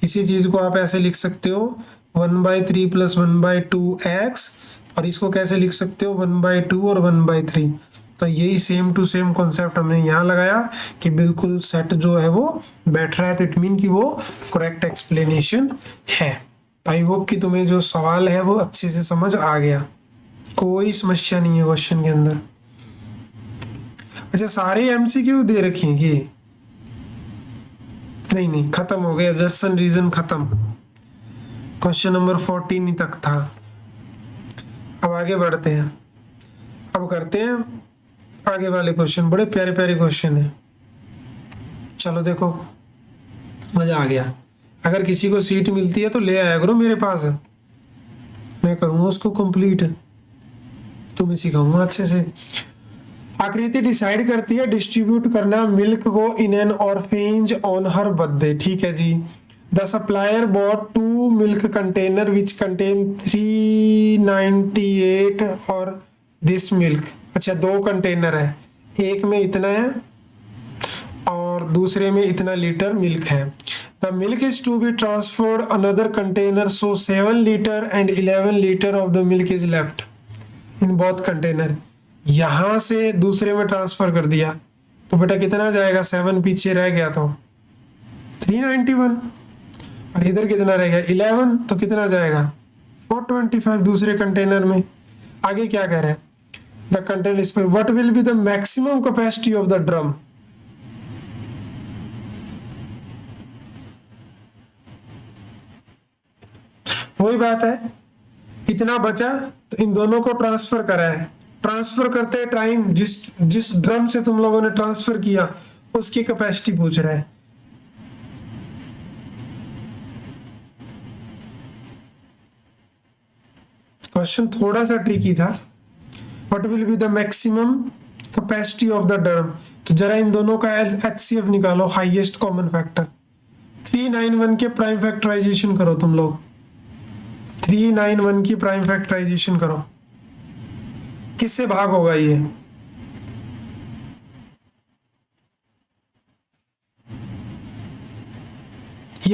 इसी चीज को आप ऐसे लिख सकते हो 1/3 प्लस 1/2x, और इसको कैसे लिख सकते हो 1/2 और 1/3। तो यही सेम टू सेम कॉन्सेप्ट हमने यहाँ लगाया कि बिल्कुल सेट जो है वो बैठ रहा है, तो इट मीन कि वो करेक्ट एक्सप्लेनेशन है। आई होप कि तुम्हें जो सवाल है वो अच्छे से समझ आ गया, कोई समस्या नहीं है क्वेश्चन के अंदर। अच्छा, सारे एमसीक्यू दे रखे हैं कि नहीं, खत्म हो गया, जर्सन रीजन खत्म, क्वेश्चन नंबर 14 तक था। अब आगे बढ़ते हैं, अब करते हैं आगे वाले क्वेश्चन, बड़े प्यारे प्यारे क्वेश्चन है। चलो देखो, मजा आ गया। अगर किसी को सीट मिलती है तो ले आया करो मेरे पास, मैं करूँगा उसको कंप्लीट, तुम्हें सिखाऊंगा अच्छे से। आकृति डिसाइड करती है डिस्ट्रीब्यूट करना मिल्क को in an orphanages on her birthday. ठीक है जी। The supplier bought 2 milk container which contain 398 और दिस मिल्क। अच्छा, 2 कंटेनर है, एक में इतना है और दूसरे में इतना लीटर मिल्क है। The milk is to be transferred another container, so 7 litre and 11 litre of the milk is left in both container. यहां से दूसरे में ट्रांसफर कर दिया तो बेटा कितना जाएगा? 7 पीछे रह गया तो 391, और इधर कितना रह गया? 11, तो कितना जाएगा? 425 दूसरे कंटेनर में। आगे क्या कह रहे हैं? The container is what will be the maximum capacity of the drum. वही बात है, इतना बचा तो इन दोनों को ट्रांसफर करा है। ट्रांसफर करते टाइम जिस ड्रम से तुम लोगों ने ट्रांसफर किया उसकी कैपेसिटी पूछ रहा है। क्वेश्चन थोड़ा सा ट्रिकी था। What will be the maximum capacity of the drum, तो जरा इन दोनों का HCF निकालो, हाईएस्ट कॉमन फैक्टर। 391 के प्राइम फैक्टराइजेशन करो तुम लोग, 391 की प्राइम फैक्टराइजेशन करो। किससे भाग होगा ये?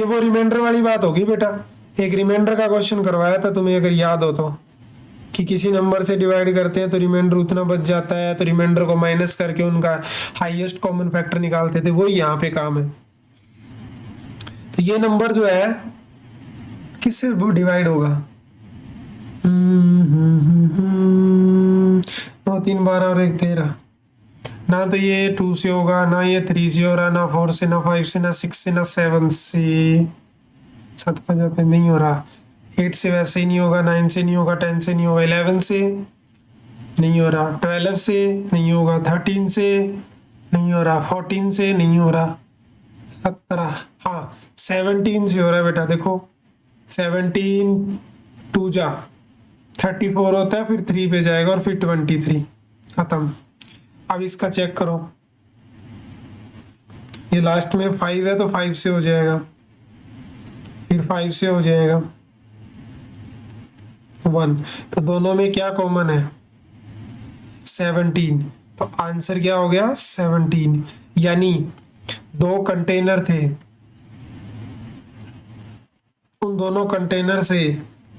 वो रिमाइंडर वाली बात होगी बेटा। एक रिमाइंडर का क्वेश्चन करवाया था तुम्हें, अगर याद हो तो, कि किसी नंबर से डिवाइड करते हैं तो रिमाइंडर उतना बच जाता है, तो रिमाइंडर को माइनस करके उनका हाईएस्ट कॉमन फैक्टर निकालते थे। वही यहाँ पे काम है। तो ये नंबर जो है किससे वो डिवाइड होगा? 9 3 12 और 1 13। ना तो ये 2 से होगा, ना ये 3 से हो रहा, ना 4 से, ना 5 से, ना 6 से, ना 7 से, 7 5 पे नहीं हो रहा। 8 से वैसे ही नहीं होगा, 9 से नहीं होगा, 10 से नहीं होगा, 11 से नहीं हो रहा, 12 से नहीं होगा, 13 से नहीं हो रहा, 14 से नहीं हो रहा, 17, हाँ 17 से हो रहा है बेटा। देखो 17 2 जा 34 होता है, फिर 3 पे जाएगा और फिर 23, खत्म। अब इसका चेक करो, ये लास्ट में 5 है तो 5 से हो जाएगा, फिर 5 से हो जाएगा 1, तो दोनों में क्या कॉमन है? 17। तो आंसर क्या हो गया? 17। यानी 2 कंटेनर थे, उन दोनों कंटेनर से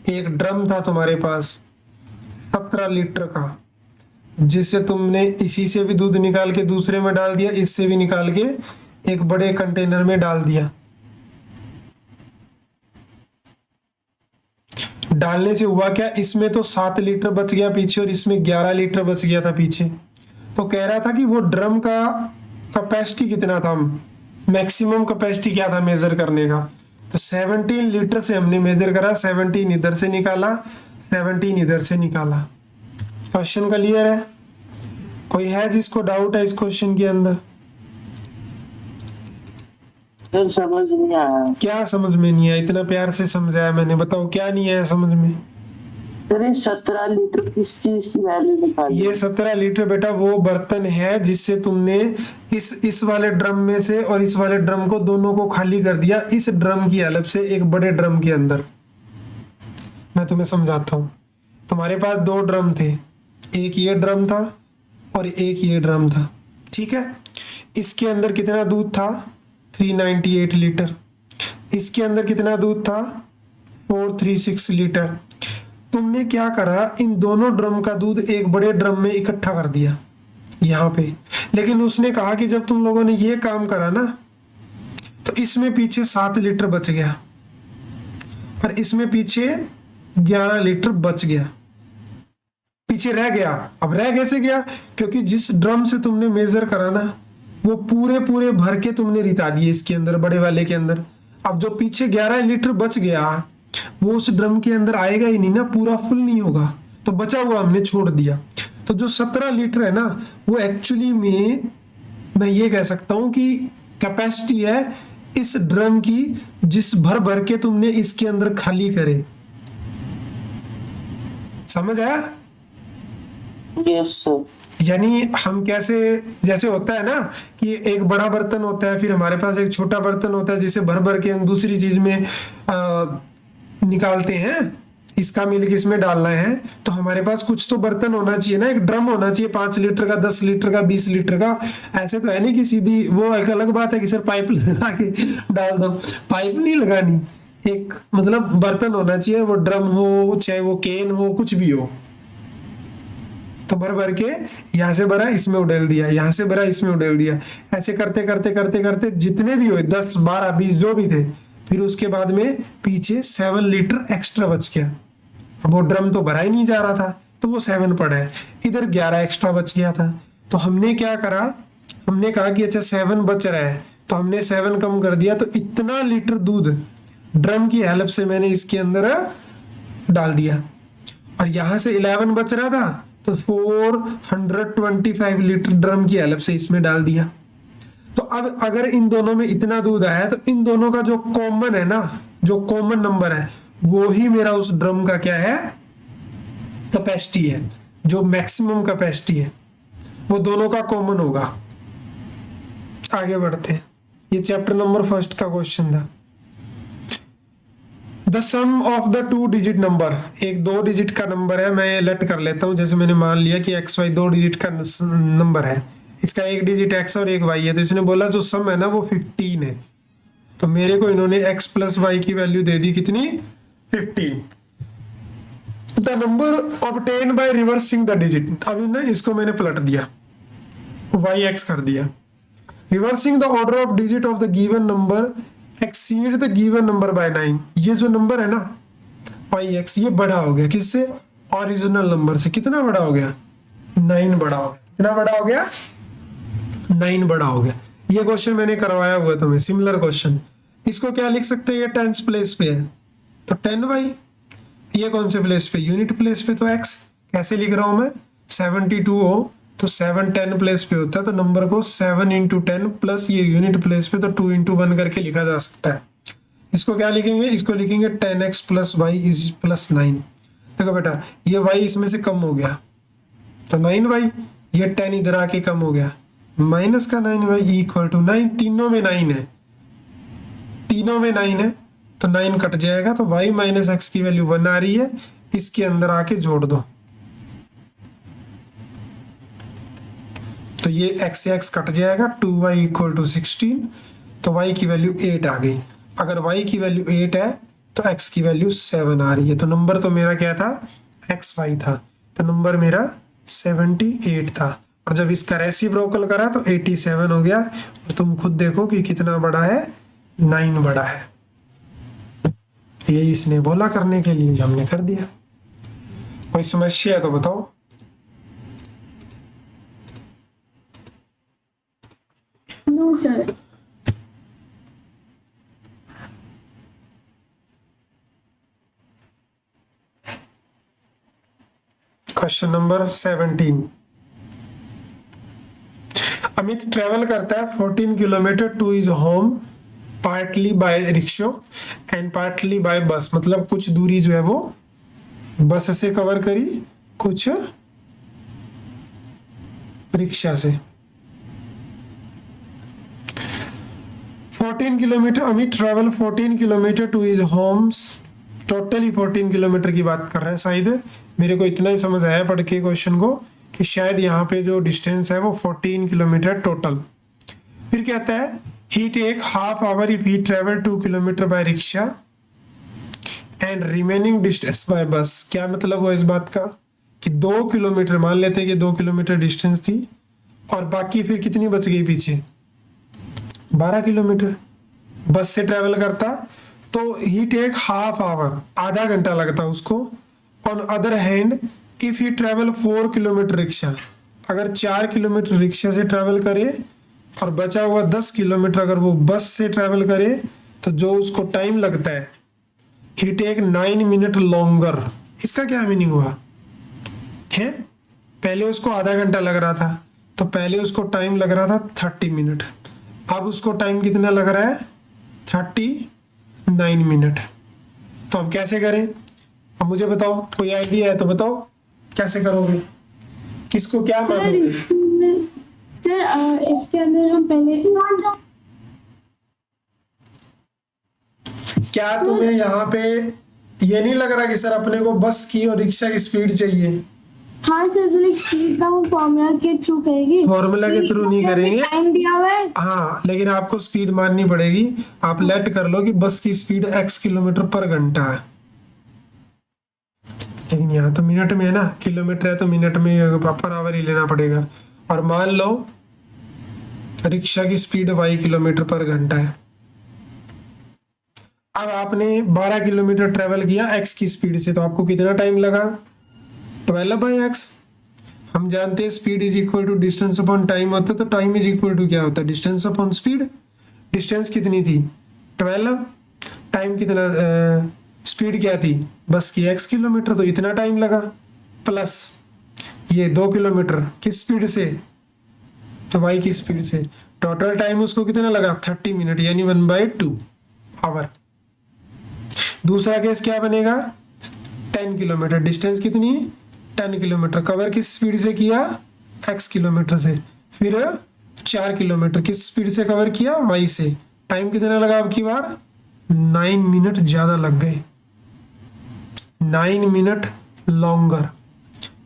एक ड्रम था तुम्हारे पास 17 लीटर का, जिससे तुमने इसी से भी दूध निकाल के दूसरे में डाल दिया, इससे भी निकाल के एक बड़े कंटेनर में डाल दिया। डालने से हुआ क्या, इसमें तो 7 लीटर बच गया पीछे और इसमें 11 लीटर बच गया था पीछे। तो कह रहा था कि वो ड्रम का कैपेसिटी कितना था, मैक्सिमम कैपेसिटी क्या था मेजर करने का। तो 17 लीटर से हमने मेजर करा, 17 इधर से निकाला, 17 इधर से निकाला। क्वेश्चन क्लियर है? कोई है जिसको डाउट है इस क्वेश्चन के अंदर? सर समझ नहीं आया। क्या समझ में नहीं आया? इतना प्यार से समझाया मैंने, बताओ क्या नहीं आया समझ में? सर ये 17 लीटर किस चीज की वैल्यू निकाली? ये 17 लीटर बेटा वो बर्तन है जिससे तुमने इस वाले ड्रम में से और इस वाले ड्रम को दोनों को खाली कर दिया इस ड्रम की हेल्प से एक बड़े ड्रम के अंदर। मैं तुम्हें समझाता हूँ। तुम्हारे पास 2 ड्रम थे, एक ये ड्रम था और एक ये ड्रम था, ठीक है। इसके अंदर कितना दूध था? 398 लीटर। इसके अंदर कितना दूध था? 436 लीटर। तुमने क्या करा, इन दोनों ड्रम का दूध एक बड़े ड्रम में इकट्ठा कर दिया यहाँ पे। लेकिन उसने कहा कि जब तुम लोगों ने ये काम करा ना तो इसमें पीछे 7 लीटर बच गया और इसमें पीछे 11 लीटर बच गया, पीछे रह गया। अब रह कैसे गया? क्योंकि जिस ड्रम से तुमने मेजर करा ना वो पूरे पूरे भर के तुमने रिता दिए इसके अंदर, बड़े वाले के अंदर। अब जो पीछे 11 लीटर बच गया वो उस ड्रम के अंदर आएगा ही नहीं ना, पूरा फुल नहीं होगा, तो बचा हुआ हमने छोड़ दिया। तो जो 17 लीटर है ना वो एक्चुअली में मैं ये कह सकता हूं कि कैपेसिटी है इस ड्रम की जिस भर भर के तुमने इसके अंदर खाली करे। समझ आया? Yes sir. यानी हम कैसे, जैसे होता है ना कि एक बड़ा बर्तन होता है, फिर हमारे पास एक छोटा बर्तन होता है जिसे भर भर के हम दूसरी चीज में निकालते हैं, इसका मिल्क इसमें डालना है, तो हमारे पास कुछ तो बर्तन होना चाहिए ना, एक ड्रम होना चाहिए 5 लीटर का, 10 लीटर का, 20 लीटर का। ऐसे तो है नहीं कि सीधी, वो एक अलग बात है कि सर पाइप लगा के डाल दो, पाइप नहीं लगानी, एक मतलब बर्तन होना चाहिए, वो ड्रम हो चाहे वो केन हो कुछ भी हो। तो भर भर के यहाँ से भरा इसमें उड़ेल दिया, यहाँ से भरा इसमें उड़ेल दिया, ऐसे करते करते करते करते जितने भी हुए 10 12 20 जो भी थे, फिर उसके बाद में पीछे 7 लीटर एक्स्ट्रा बच गया। अब वो ड्रम तो भरा ही नहीं जा रहा था तो वो 7 पड़ा है, इधर 11 एक्स्ट्रा बच गया था। तो हमने क्या करा, हमने कहा कि अच्छा 7 बच रहा है तो हमने 7 कम कर दिया, तो इतना लीटर दूध ड्रम की हेल्प से मैंने इसके अंदर डाल दिया। और यहाँ से 11 बच रहा था तो 425 लीटर ड्रम की हेल्प से इसमें डाल दिया। तो अब अगर इन दोनों में इतना दूध आया तो इन दोनों का जो कॉमन है ना, जो कॉमन नंबर है वो ही मेरा उस ड्रम का क्या है, कैपेसिटी है, जो मैक्सिमम कैपेसिटी है वो दोनों का कॉमन होगा। आगे बढ़ते हैं, ये चैप्टर नंबर 1 का क्वेश्चन था। The sum of the 2 digit number, एक 2 डिजिट का नंबर है, मैं लेट कर लेता हूं, जैसे मैंने मान लिया कि XY 2 डिजिट का नंबर है, इसका एक डिजिट X और एक Y है, तो इसने बोला जो सम है ना वो 15 है। तो मेरे को इन्होंने X प्लस Y की वैल्यू दे दी कितनी, 15। The number obtain by reversing the digit, अब ना इसको मैंने पलट दिया, YX कर दिया। Reversing the order of digit of the given number exceed the given number by 9, ये जो नंबर है ना YX ये बड़ा हो गया किससे, ओरिजिनल नंबर से। कितना बड़ा हो गया, 9 बड़ा हो गया। कितना बड़ा हो गया, 9 बड़ा हो गया। ये क्वेश्चन मैंने करवाया हुआ तुम्हें, सिमिलर क्वेश्चन। इसको क्या लिख सकते हैं, ये 10th प्लेस पे है तो 10y, ये कौन से प्लेस पे, यूनिट प्लेस पे, तो x कैसे लिख रहा हूं मैं, 72 हो तो 7 10 प्लेस पे होता है, तो नंबर को 7 × 10 प्लस ये यूनिट प्लेस पे तो 2 × 1 करके लिखा जा सकता है। इसको क्या लिखेंगे, इसको लिखेंगे 10x + y + 9। देखो बेटा ये y इसमें से कम हो गया तो 9y, ये 10 इधर आके कम हो गया, माइनस का 9y = 9। तीनों में 9 है, तीनों में 9 है तो 9 कट जाएगा, तो y - x की वैल्यू 1 आ रही है, इसके अंदर आके जोड़ दो तो ये x से x कट जाएगा, 2y = 16, तो y की वैल्यू 8 आ गई। अगर y की वैल्यू 8 है तो x की वैल्यू 7 आ रही है, तो नंबर तो मेरा क्या था, XY था, तो नंबर मेरा 78 था। और जब इसका रेसिप्रोकल करा तो 87 हो गया और तुम खुद देखो कि कितना बड़ा है, 9 बड़ा है। यही इसने बोला करने के लिए, हमने कर दिया। कोई समस्या है तो बताओ। No sir. Question number 17। Amit travel करता है 14 kilometre to his home, partly by rickshaw and partly by bus. मतलब कुछ दूरी जो है वो बस से कवर करी, कुछ रिक्शा से। 14 kilometre, Amit travel 14 kilometre to his homes. Totally 14 kilometre की बात कर रहे हैं। शायद मेरे को इतना ही समझ आया पढ़ के क्वेश्चन को कि शायद यहाँ पे जो डिस्टेंस है वो 14 किलोमीटर टोटल। फिर कहता है he take half hour if he travel 2 kilometre by rickshaw and remaining distance by bus. क्या मतलब हुआ इस बात का कि 2 किलोमीटर, मान लेते हैं कि 2 किलोमीटर डिस्टेंस थी और बाकी फिर कितनी बच गई पीछे, 12 किलोमीटर। बस से ट्रेवल करता तो ही टेक हाफ आवर, आधा घंटा लगता उसको। On other hand if you travel 4 kilometre rickshaw, अगर 4 किलोमीटर रिक्शा से ट्रेवल करे और बचा हुआ 10 किलोमीटर अगर वो बस से ट्रेवल करे तो जो उसको टाइम लगता है, ही टेक 9 मिनट लॉन्गर। इसका क्या मीनिंग हुआ है? पहले उसको आधा घंटा लग रहा था, तो पहले उसको टाइम लग रहा था 30 मिनट, अब उसको टाइम कितना लग रहा है, 39 मिनट। तो अब कैसे करें? अब मुझे बताओ, कोई आइडिया है तो बताओ कैसे करोगे, किसको क्या मानोगे? सर इसके अंदर हम पहले क्या तुम्हें यहाँ पे ये नहीं लग रहा कि सर अपने को बस की और रिक्शा की स्पीड चाहिए? हाँ सर, तो स्पीड का हम फॉर्मूला के थ्रू करेंगे। फॉर्मूला के थ्रू नहीं करेंगे, टाइम दिया हुआ है। हाँ, लेकिन आपको स्पीड माननी पड़ेगी। आप लेट कर लो कि बस की स्पीड x किलोमीटर पर घंटा है, लेकिन यहाँ तो मिनट में है ना, किलोमीटर है तो मिनट में पर आवर ही लेना पड़ेगा। और मान लो रिक्शा की स्पीड y किलोमीटर पर घंटा है। अब आपने 12 किलोमीटर ट्रेवल किया x की स्पीड से, तो आपको कितना टाइम लगा, 12/x। हम जानते हैं speed is equal to distance upon time होता है, तो टाइम इज इक्वल टू क्या होता है, डिस्टेंस अपॉन स्पीड। डिस्टेंस कितनी थी, 12, टाइम कितना, स्पीड क्या थी बस की, x किलोमीटर, तो इतना टाइम लगा, प्लस ये 2 किलोमीटर किस स्पीड से, तो y की स्पीड से। टोटल टाइम उसको कितना लगा, 30 मिनट, यानी 1/2 आवर। दूसरा केस क्या बनेगा, 10 किलोमीटर, डिस्टेंस कितनी, 10 किलोमीटर, कवर किस स्पीड से किया, x किलोमीटर से। फिर 4 किलोमीटर किस स्पीड से कवर किया, y से। टाइम कितना लगा अब की बार, 9 मिनट ज्यादा लग गए, 9 मिनट लॉन्गर,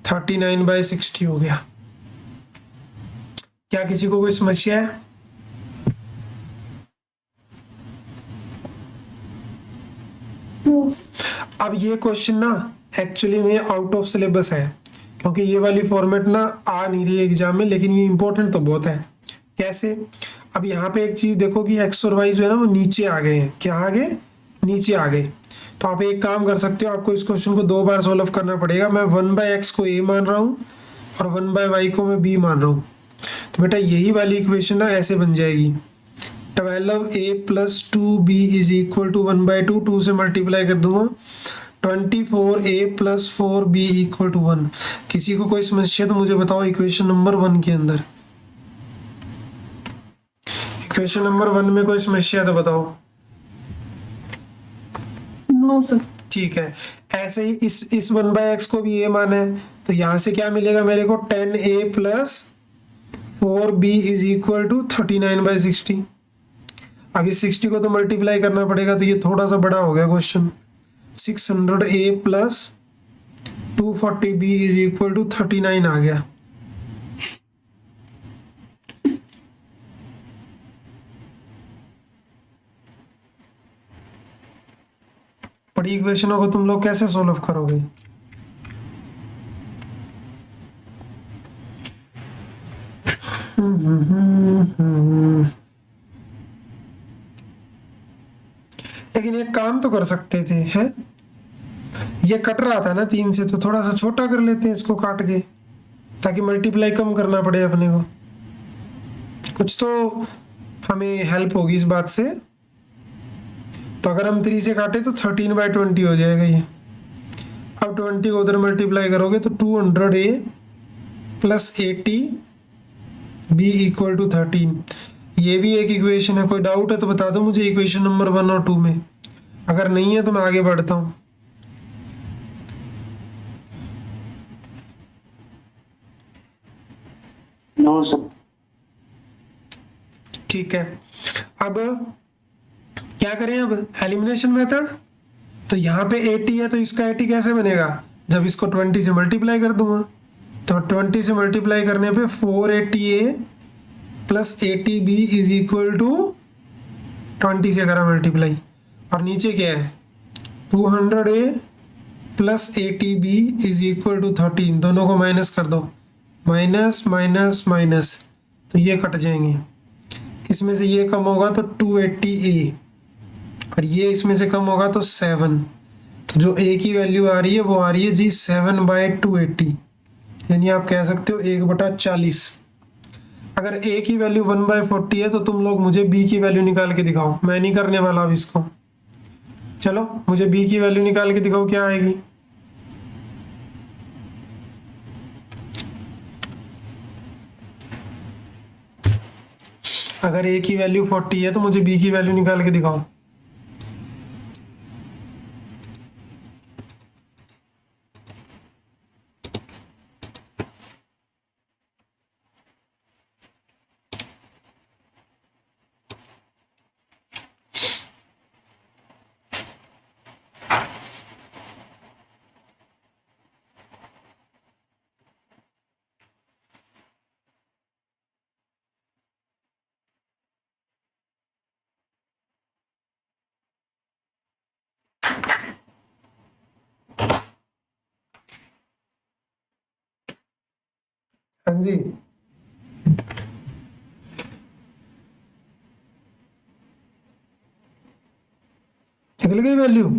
39/60 हो गया। क्या किसी को कोई समस्या है? अब ये क्वेश्चन ना एक्चुअली में आउट ऑफ सिलेबस है, क्योंकि ये वाली फॉर्मेट ना आ नहीं रही एग्जाम में, लेकिन ये इंपॉर्टेंट तो बहुत है। कैसे? अब यहाँ पे एक चीज देखो कि एक्स और वाई जो है ना वो नीचे आ गए हैं। क्या आ गए, नीचे आ गए। तो आप एक काम कर सकते हो, आपको इस क्वेश्चन को 2 बार सॉल्व करना पड़ेगा। मैं 1/x को a मान रहा हूँ और 1/y को मैं b मान रहा हूँ। तो बेटा यही वाली इक्वेशन ना ऐसे बन जाएगी, 12a + 2b is equal to 1/2, 2 से मल्टीप्लाई कर दूंगा, 24a + 4b इक्वल टू 1। किसी को कोई समस्या तो मुझे बताओ इक्वेशन नंबर 1 के अंदर। इक्वेशन नंबर 1 में कोई समस्या तो बताओ। No sir. ठीक है, ऐसे ही इस 1/x को भी a माना है, तो यहाँ से क्या मिलेगा मेरे को, 10a + 4b is equal to 39/60। अब इस 60 को तो मल्टीप्लाई करना पड़ेगा, तो ये थोड़ा सा बड़ा हो गया question. 600a + 240b is equal to 39 आ गया। बड़ी इक्वेशनों को तुम लोग कैसे सोल्व करोगे? लेकिन एक काम तो कर सकते थे, हैं? ये कट रहा था ना 3 से, तो थोड़ा सा छोटा कर लेते हैं इसको काट के, ताकि मल्टीप्लाई कम करना पड़े अपने को। कुछ तो हमें हेल्प होगी इस बात से। तो अगर हम 3 से काटे तो 13/20 हो जाएगा ये। अब 20 को उधर मल्टीप्लाई करोगे तो 200A plus 80B equal to 13। ये भी एक इक्वेशन है। कोई डाउट है तो बता दो मुझे इक्वेशन नंबर 1 और 2 में। अगर नहीं है तो मैं आगे बढ़ता हूँ। No sir. ठीक है, अब क्या करें? अब एलिमिनेशन मेथड। तो यहाँ पे 80 है तो इसका 80 कैसे बनेगा? जब इसको 20 से मल्टीप्लाई कर दूंगा। तो 20 से मल्टीप्लाई करने पे 480A plus 80B is equal to 20 से करा मल्टीप्लाई। और नीचे क्या है? 200A plus 80B is equal to 13। दोनों को माइनस कर दो, माइनस माइनस माइनस, तो ये कट जाएंगे। इसमें से ये कम होगा तो 280A, और ये इसमें से कम होगा तो 7। तो जो A की वैल्यू आ रही है वो आ रही है जी 7/280, यानी आप कह सकते हो 1/40। अगर A की वैल्यू 1/40 है तो तुम लोग मुझे B की वैल्यू निकाल के दिखाओ। मैं नहीं करने वाला अब इसको। चलो मुझे B की वैल्यू निकाल के दिखाओ, क्या आएगी? अगर A की वैल्यू 40 है तो मुझे B की वैल्यू निकाल के दिखाओ। हाँ जी, निकल गई वैल्यू?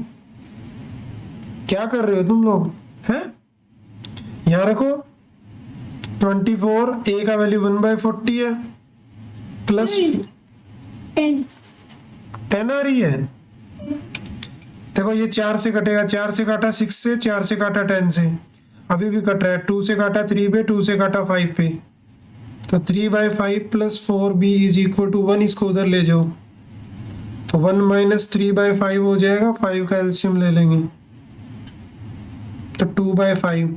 क्या कर रहे हो तुम लोग, हैं? यहाँ रखो 24, A का वैल्यू 1/40 है, प्लस 10 आ रही है। देखो ये 4 से कटेगा, 4 से काटा 6 से, 4 से काटा 10 से, अभी भी कट रहा है। 2 से काटा 3 पे, 2 से काटा 5 पे, तो 3/5 plus 4B is equal to 1। इसको उधर ले जाओ तो 1 माइनस 3/5 हो जाएगा। 5 का एलसीएम ले लेंगे तो 2/5,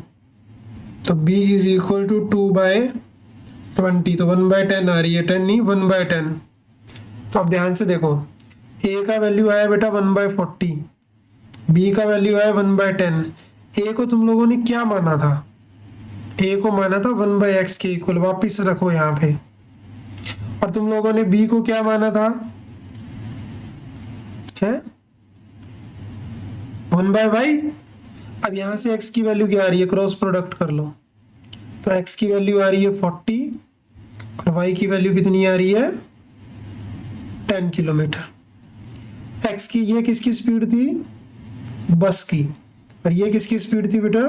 तो B इज इक्वल टू 2/20, तो 1/10 आ रही है, 10 नहीं 1/10। तो अब ध्यान से देखो, A का वैल्यू आया बेटा 1/40, B का वैल्यू आया 1/10। A को तुम लोगों ने क्या माना था? A को माना था 1/x के इक्वल। वापिस रखो यहाँ पे। और तुम लोगों ने B को क्या माना था? है 1/y। अब यहाँ से x की वैल्यू क्या आ रही है? क्रॉस प्रोडक्ट कर लो तो x की वैल्यू आ रही है 40 और y की वैल्यू कितनी आ रही है? 10 किलोमीटर। x की, ये किसकी स्पीड थी? बस की। और ये किसकी स्पीड थी बेटा?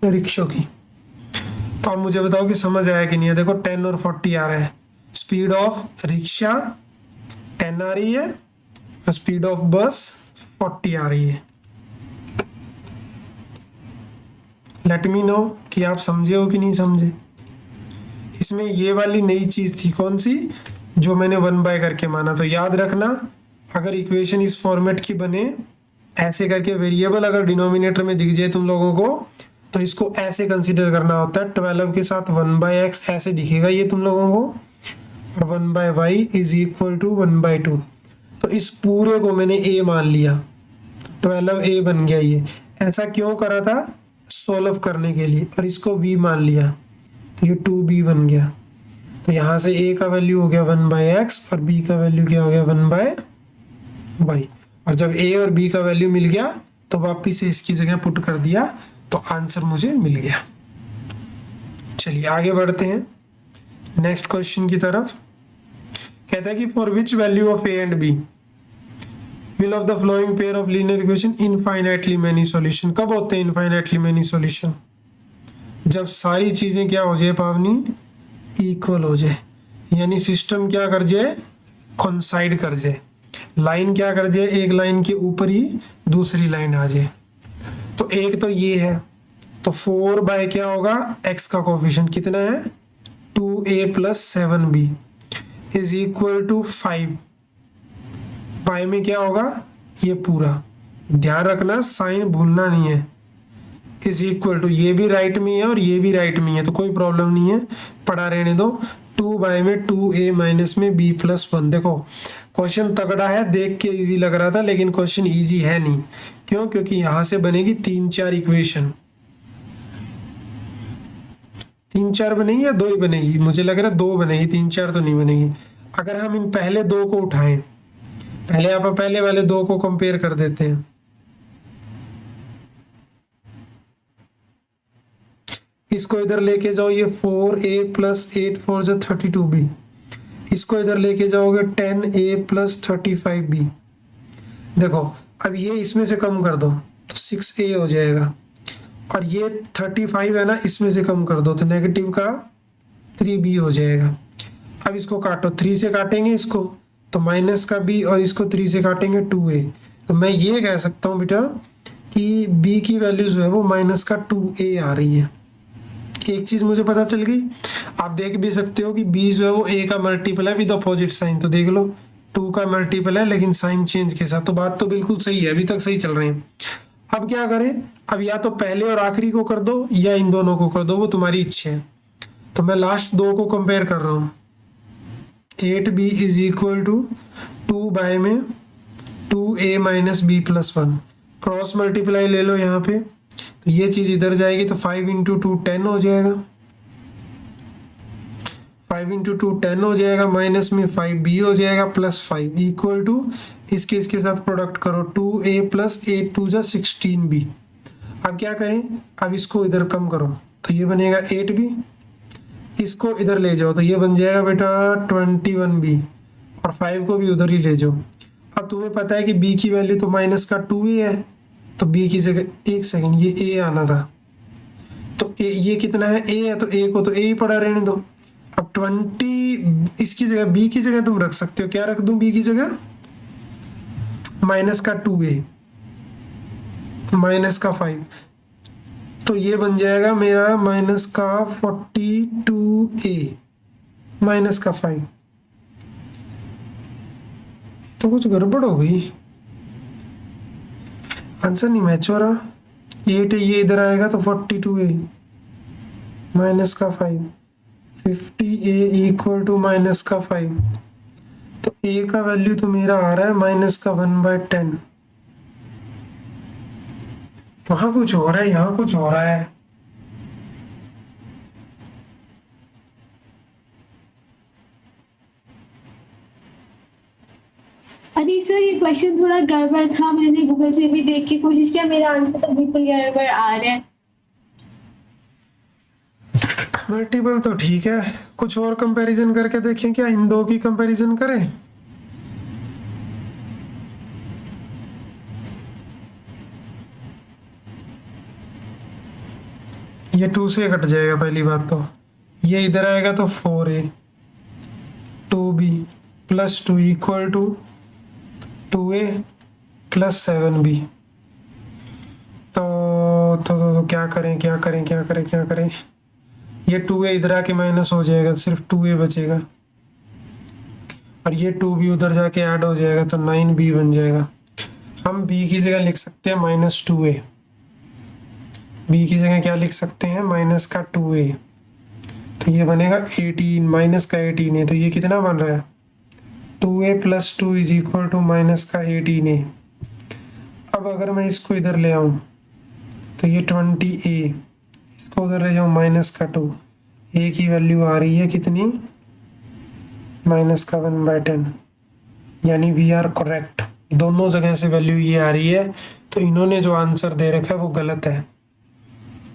रिक्शा की। तो आप मुझे बताओ कि समझ आया कि नहीं है? देखो 10 और 40 आ रहा है। स्पीड ऑफ रिक्शा 10 आ रही है और स्पीड ऑफ बस 40 आ रही है। लेट मी नो कि आप समझे हो कि नहीं समझे। इसमें ये वाली नई चीज थी, कौन सी? जो मैंने 1/, करके माना। तो याद रखना, अगर इक्वेशन इस फॉर्मेट की बने, ऐसे करके वेरिएबल अगर डिनोमिनेटर में दिख जाए तुम लोगों को, तो इसको ऐसे कंसीडर करना होता है। 12 के साथ 1/x ऐसे दिखेगा ये तुम लोगों को, और 1/y इज इक्वल टू 1/2। तो इस पूरे को मैंने a मान लिया, 12a बन गया। ये ऐसा क्यों करा था? सोल्व करने के लिए। और इसको v मान लिया तो ये 2b बन गया। तो यहाँ से a का वैल्यू हो गया 1/x और b का वैल्यू क्या हो गया? 1/y। और जब a और b का वैल्यू मिल गया तो वापिस से इसकी जगह पुट कर दिया, तो आंसर मुझे मिल गया। चलिए आगे बढ़ते हैं नेक्स्ट क्वेश्चन की तरफ। कहते कहता है कि for which value of A and B will of the following pair of linear equation infinitely many solution. कब होते हैं इनफाइनाइटली मेनी सॉल्यूशन? जब सारी चीजें क्या हो जाए पावनी, इक्वल हो जाए, यानी सिस्टम क्या कर जाए, कॉन्साइड कर जाए, लाइन क्या कर जाए, एक लाइन के ऊपर ही दूसरी लाइन आ जाए। तो एक तो ये है, तो 4 बाय क्या होगा, x का कोफिशिएंट कितना है 2a plus 7b is equal to 5। By में क्या होगा, ये पूरा, ध्यान रखना साइन भूलना नहीं है, इज इक्वल टू, ये भी राइट में है और ये भी राइट में है तो कोई प्रॉब्लम नहीं है, पढ़ा रहने दो। 2 बाय में 2a माइनस में b प्लस 1। देखो क्वेश्चन तगड़ा है, देख के इजी लग रहा था लेकिन क्वेश्चन इजी है नहीं। क्यों? क्योंकि यहां से बनेगी 3-4 इक्वेशन। 3-4 बनेगी या 2 ही बनेगी? मुझे लग रहा है 2 बनेगी, 3-4 तो नहीं बनेगी। अगर हम इन पहले 2 को उठाएं, पहले आप पहले वाले 2 को कंपेयर कर देते हैं। इसको इधर लेके जाओ, ये 4a प्लस 8 4 जो 32b। इसको इधर लेके जाओगे 10a प्लस 35b। देखो अब ये इसमें से कम कर दो तो 6a हो जाएगा, और ये 35 है ना, इसमें से कम कर दो तो नेगेटिव का 3b हो जाएगा। अब इसको काटो, 3 से काटेंगे इसको तो माइनस का b, और इसको 3 से काटेंगे 2a। तो मैं ये कह सकता हूँ बेटा कि b की वैल्यू जो है वो माइनस का 2a आ रही है। एक चीज मुझे पता चल गई, आप देख भी सकते हो कि b जो है वो a का मल्टीपल है विद अपोजिट साइन। तो देख लो 2 का मल्टीपल है लेकिन साइन चेंज के साथ, तो बात तो बिल्कुल सही है, अभी तक सही चल रहे हैं। अब क्या करें, अब या तो पहले और आखिरी को कर दो या इन दोनों को कर दो, वो तुम्हारी इच्छा है। तो मैं लास्ट 2 को कंपेयर कर रहा हूँ। 8b is equal to 2 bye में 2a minus b plus 1, cross multiply ले लो यहाँ पे, तो ये चीज इधर जाएगी तो 5 इंटू 2 10 हो जाएगा, 5 इंटू 2 10 हो जाएगा, माइनस में 5b हो जाएगा प्लस 5 इक्वल टू, इसके साथ प्रोडक्ट करो 2a प्लस 8 2 जा 16b। अब क्या करें, अब इसको इधर कम करो तो ये बनेगा 8b, इसको इधर ले जाओ तो ये बन जाएगा बेटा 21b, और 5 को भी उधर ही ले जाओ। अब तुम्हें पता है कि b की वैल्यू तो माइनस का 2 ही है, तो b की जगह, एक सेकंड, ये a आना था, तो ये कितना है, a है, तो a को तो a ही पड़ा रहने दो। अब 20 इसकी जगह b की जगह तुम रख सकते हो, क्या रख दूं b की जगह, माइनस का 2a माइनस का 5, तो ये बन जाएगा मेरा माइनस का 42a माइनस का 5। तो कुछ गड़बड़ हो गई, आंसर नहीं मैच हो रहा। 8 ये इधर आएगा तो 42a माइनस का 5, 50a इक्वल टू माइनस का 5। तो a का वैल्यू तो मेरा आ रहा है माइनस का 1/10। वहां कुछ हो रहा है, यहाँ कुछ हो रहा है। अरे सर ये क्वेश्चन थोड़ा गड़बड़ था, मैंने गूगल से भी देख के कोशिश किया, मेरा आंसर तो बिल्कुल गड़बड़ आ रहा है। मल्टीपल तो ठीक है, कुछ और कंपैरिजन करके देखें, क्या इन 2 की कंपैरिजन करें। ये 2 से कट जाएगा पहली बात तो, ये इधर आएगा तो 4a 2b plus 2 equal to 2a plus 7b। तो क्या करें, ये 2a इधर आके माइनस हो जाएगा, सिर्फ 2a बचेगा, और ये 2b उधर जाके ऐड हो जाएगा तो 9b बन जाएगा। हम b की जगह लिख सकते हैं माइनस 2a, b की जगह क्या लिख सकते हैं, माइनस का 2a, तो ये बनेगा 18 माइनस का 18a, तो ये कितना बन रहा है 2a plus 2 is equal to minus का 18a। अब अगर मैं इसको इधर ले आऊं तो ये 20a, इसको उधर ले जाऊं माइनस का 2, a की वैल्यू आ रही है कितनी, माइनस का 1/10, यानी वी आर करेक्ट, दोनों जगह से वैल्यू ये आ रही है। तो इन्होंने जो आंसर दे रखा है वो गलत है।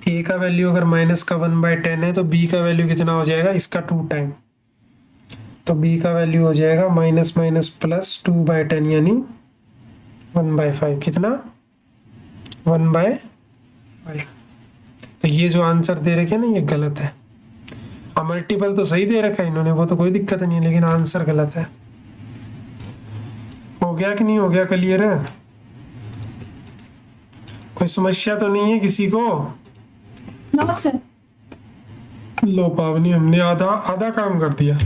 a का वैल्यू अगर माइनस का 1/10 है तो b का वैल्यू कितना हो जाएगा, इसका 2 टाइम, तो b का वैल्यू हो जाएगा माइनस माइनस प्लस 2/10 यानी 1/5 कितना 1/5। तो ये जो आंसर दे रखे हैं ना ये गलत है। मल्टीपल तो सही दे रखा है इन्होंने, वो तो कोई दिक्कत नहीं है, लेकिन आंसर गलत है। हो गया कि नहीं हो गया क्लियर है? कोई समस्या तो नहीं है किसी को? No sir. लो पावनी, हमने आधा आधा काम कर दिया।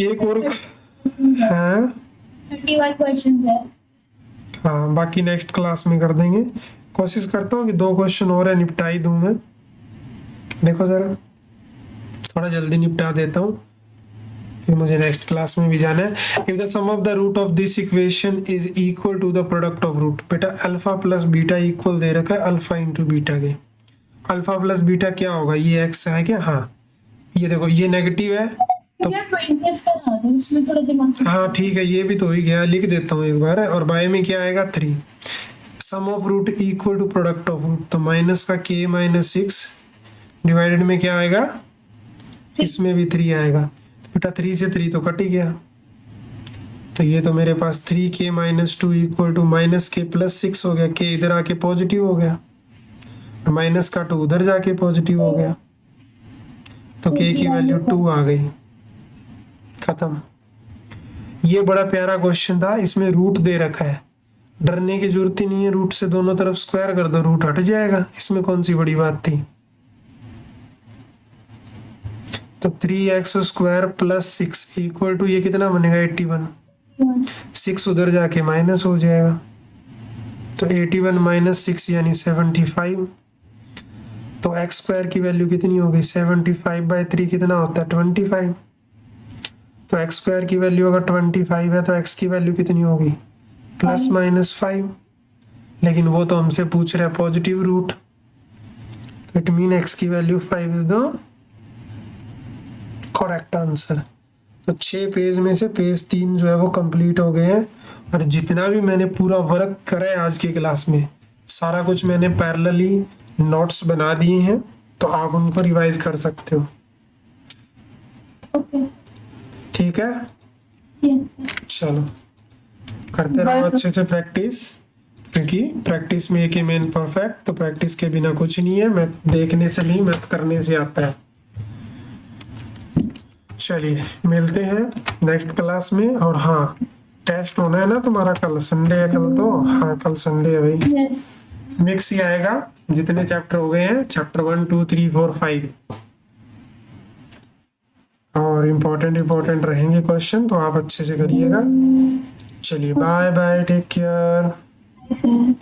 एक और है 31 क्वेश्चन है। हाँ, बाकी नेक्स्ट क्लास में कर देंगे। कोशिश करता हूँ कि 2 क्वेश्चन और है निपटा ही दूं मैं। देखो जरा थोड़ा जल्दी निपटा देता हूँ, फिर मुझे नेक्स्ट क्लास में भी जाना है। If the sum of the root of this equation is equal to the product of root. बेटा अल्फा प्लस बीटा इक्वल दे रखा है अल्फा इंटू बीटा के। अल्फा प्लस बीटा क्या होगा? ये एक्स है क्या? हाँ, ये देखो ये नेगेटिव है तो क्या 20 का था तो इसमें थोड़ा दिमाग। हाँ ठीक है, ये भी तो ही गया, लिख देता हूँ एक बार। और बाय में क्या आएगा 3। Sum of root equal to product of root, तो माइनस का k माइनस 6 डिवाइडेड में क्या आएगा? इसमें भी 3 आएगा। बेटा 3 से 3 तो कट ही गया, तो ये तो मेरे पास 3k minus 2 equal to minus k plus 6 हो गया। k इधर आके पॉजिटिव हो गया, माइनस का 2 उधर जाके पॉजिटिव हो गया, तो k की वैल्यू 2 आ गई। खत्म। ये बड़ा प्यारा क्वेश्चन था, इसमें रूट दे रखा है, डरने की जरूरत ही नहीं है। रूट से दोनों तरफ स्क्वायर कर दो, रूट हट जाएगा, इसमें कौन सी बड़ी बात थी। तो 3x square plus 6 equal to ये कितना बनेगा 81। 6 उधर जाके माइनस हो जाएगा, तो 81 माइनस 6 यानी 75। तो x स्क्वायर की वैल्यू कितनी होगी? 75/3 कितना होता है? 25। तो x स्क्वायर की वैल्यू अगर 25 है तो x की वैल्यू कितनी होगी? Plus minus 5। लेकिन वो तो हमसे पूछ रहा है पॉजिटिव रूट, तो इट मीन x की value 5 is the correct answer. तो 6 पेज में से पेज 3 जो है वो कंप्लीट हो गए हैं। और जितना भी मैंने पूरा वर्क करा है आज की क्लास में, सारा कुछ मैंने पैरेलली नोट्स बना दिए हैं, तो आप उनको रिवाइज कर सकते हो। ओके ठीक है, यस चलो करते रहो अच्छे से प्रैक्टिस, क्योंकि प्रैक्टिस में एक ही मेन परफेक्ट। तो प्रैक्टिस के बिना कुछ नहीं है, मैं देखने से नहीं मैथ करने से आता है। चलिए मिलते हैं नेक्स्ट क्लास में। और हाँ, टेस्ट होना है ना तुम्हारा, कल संडे है कल तो। हाँ कल संडे है भाई, यस मिक्स ही आएगा। जितने चैप्टर हो गए हैं, चैप्टर 1 2 3 4 5, और इम्पोर्टेंट रहेंगे क्वेश्चन, तो आप अच्छे से करिएगा। चलिए bye bye, take care. Sir.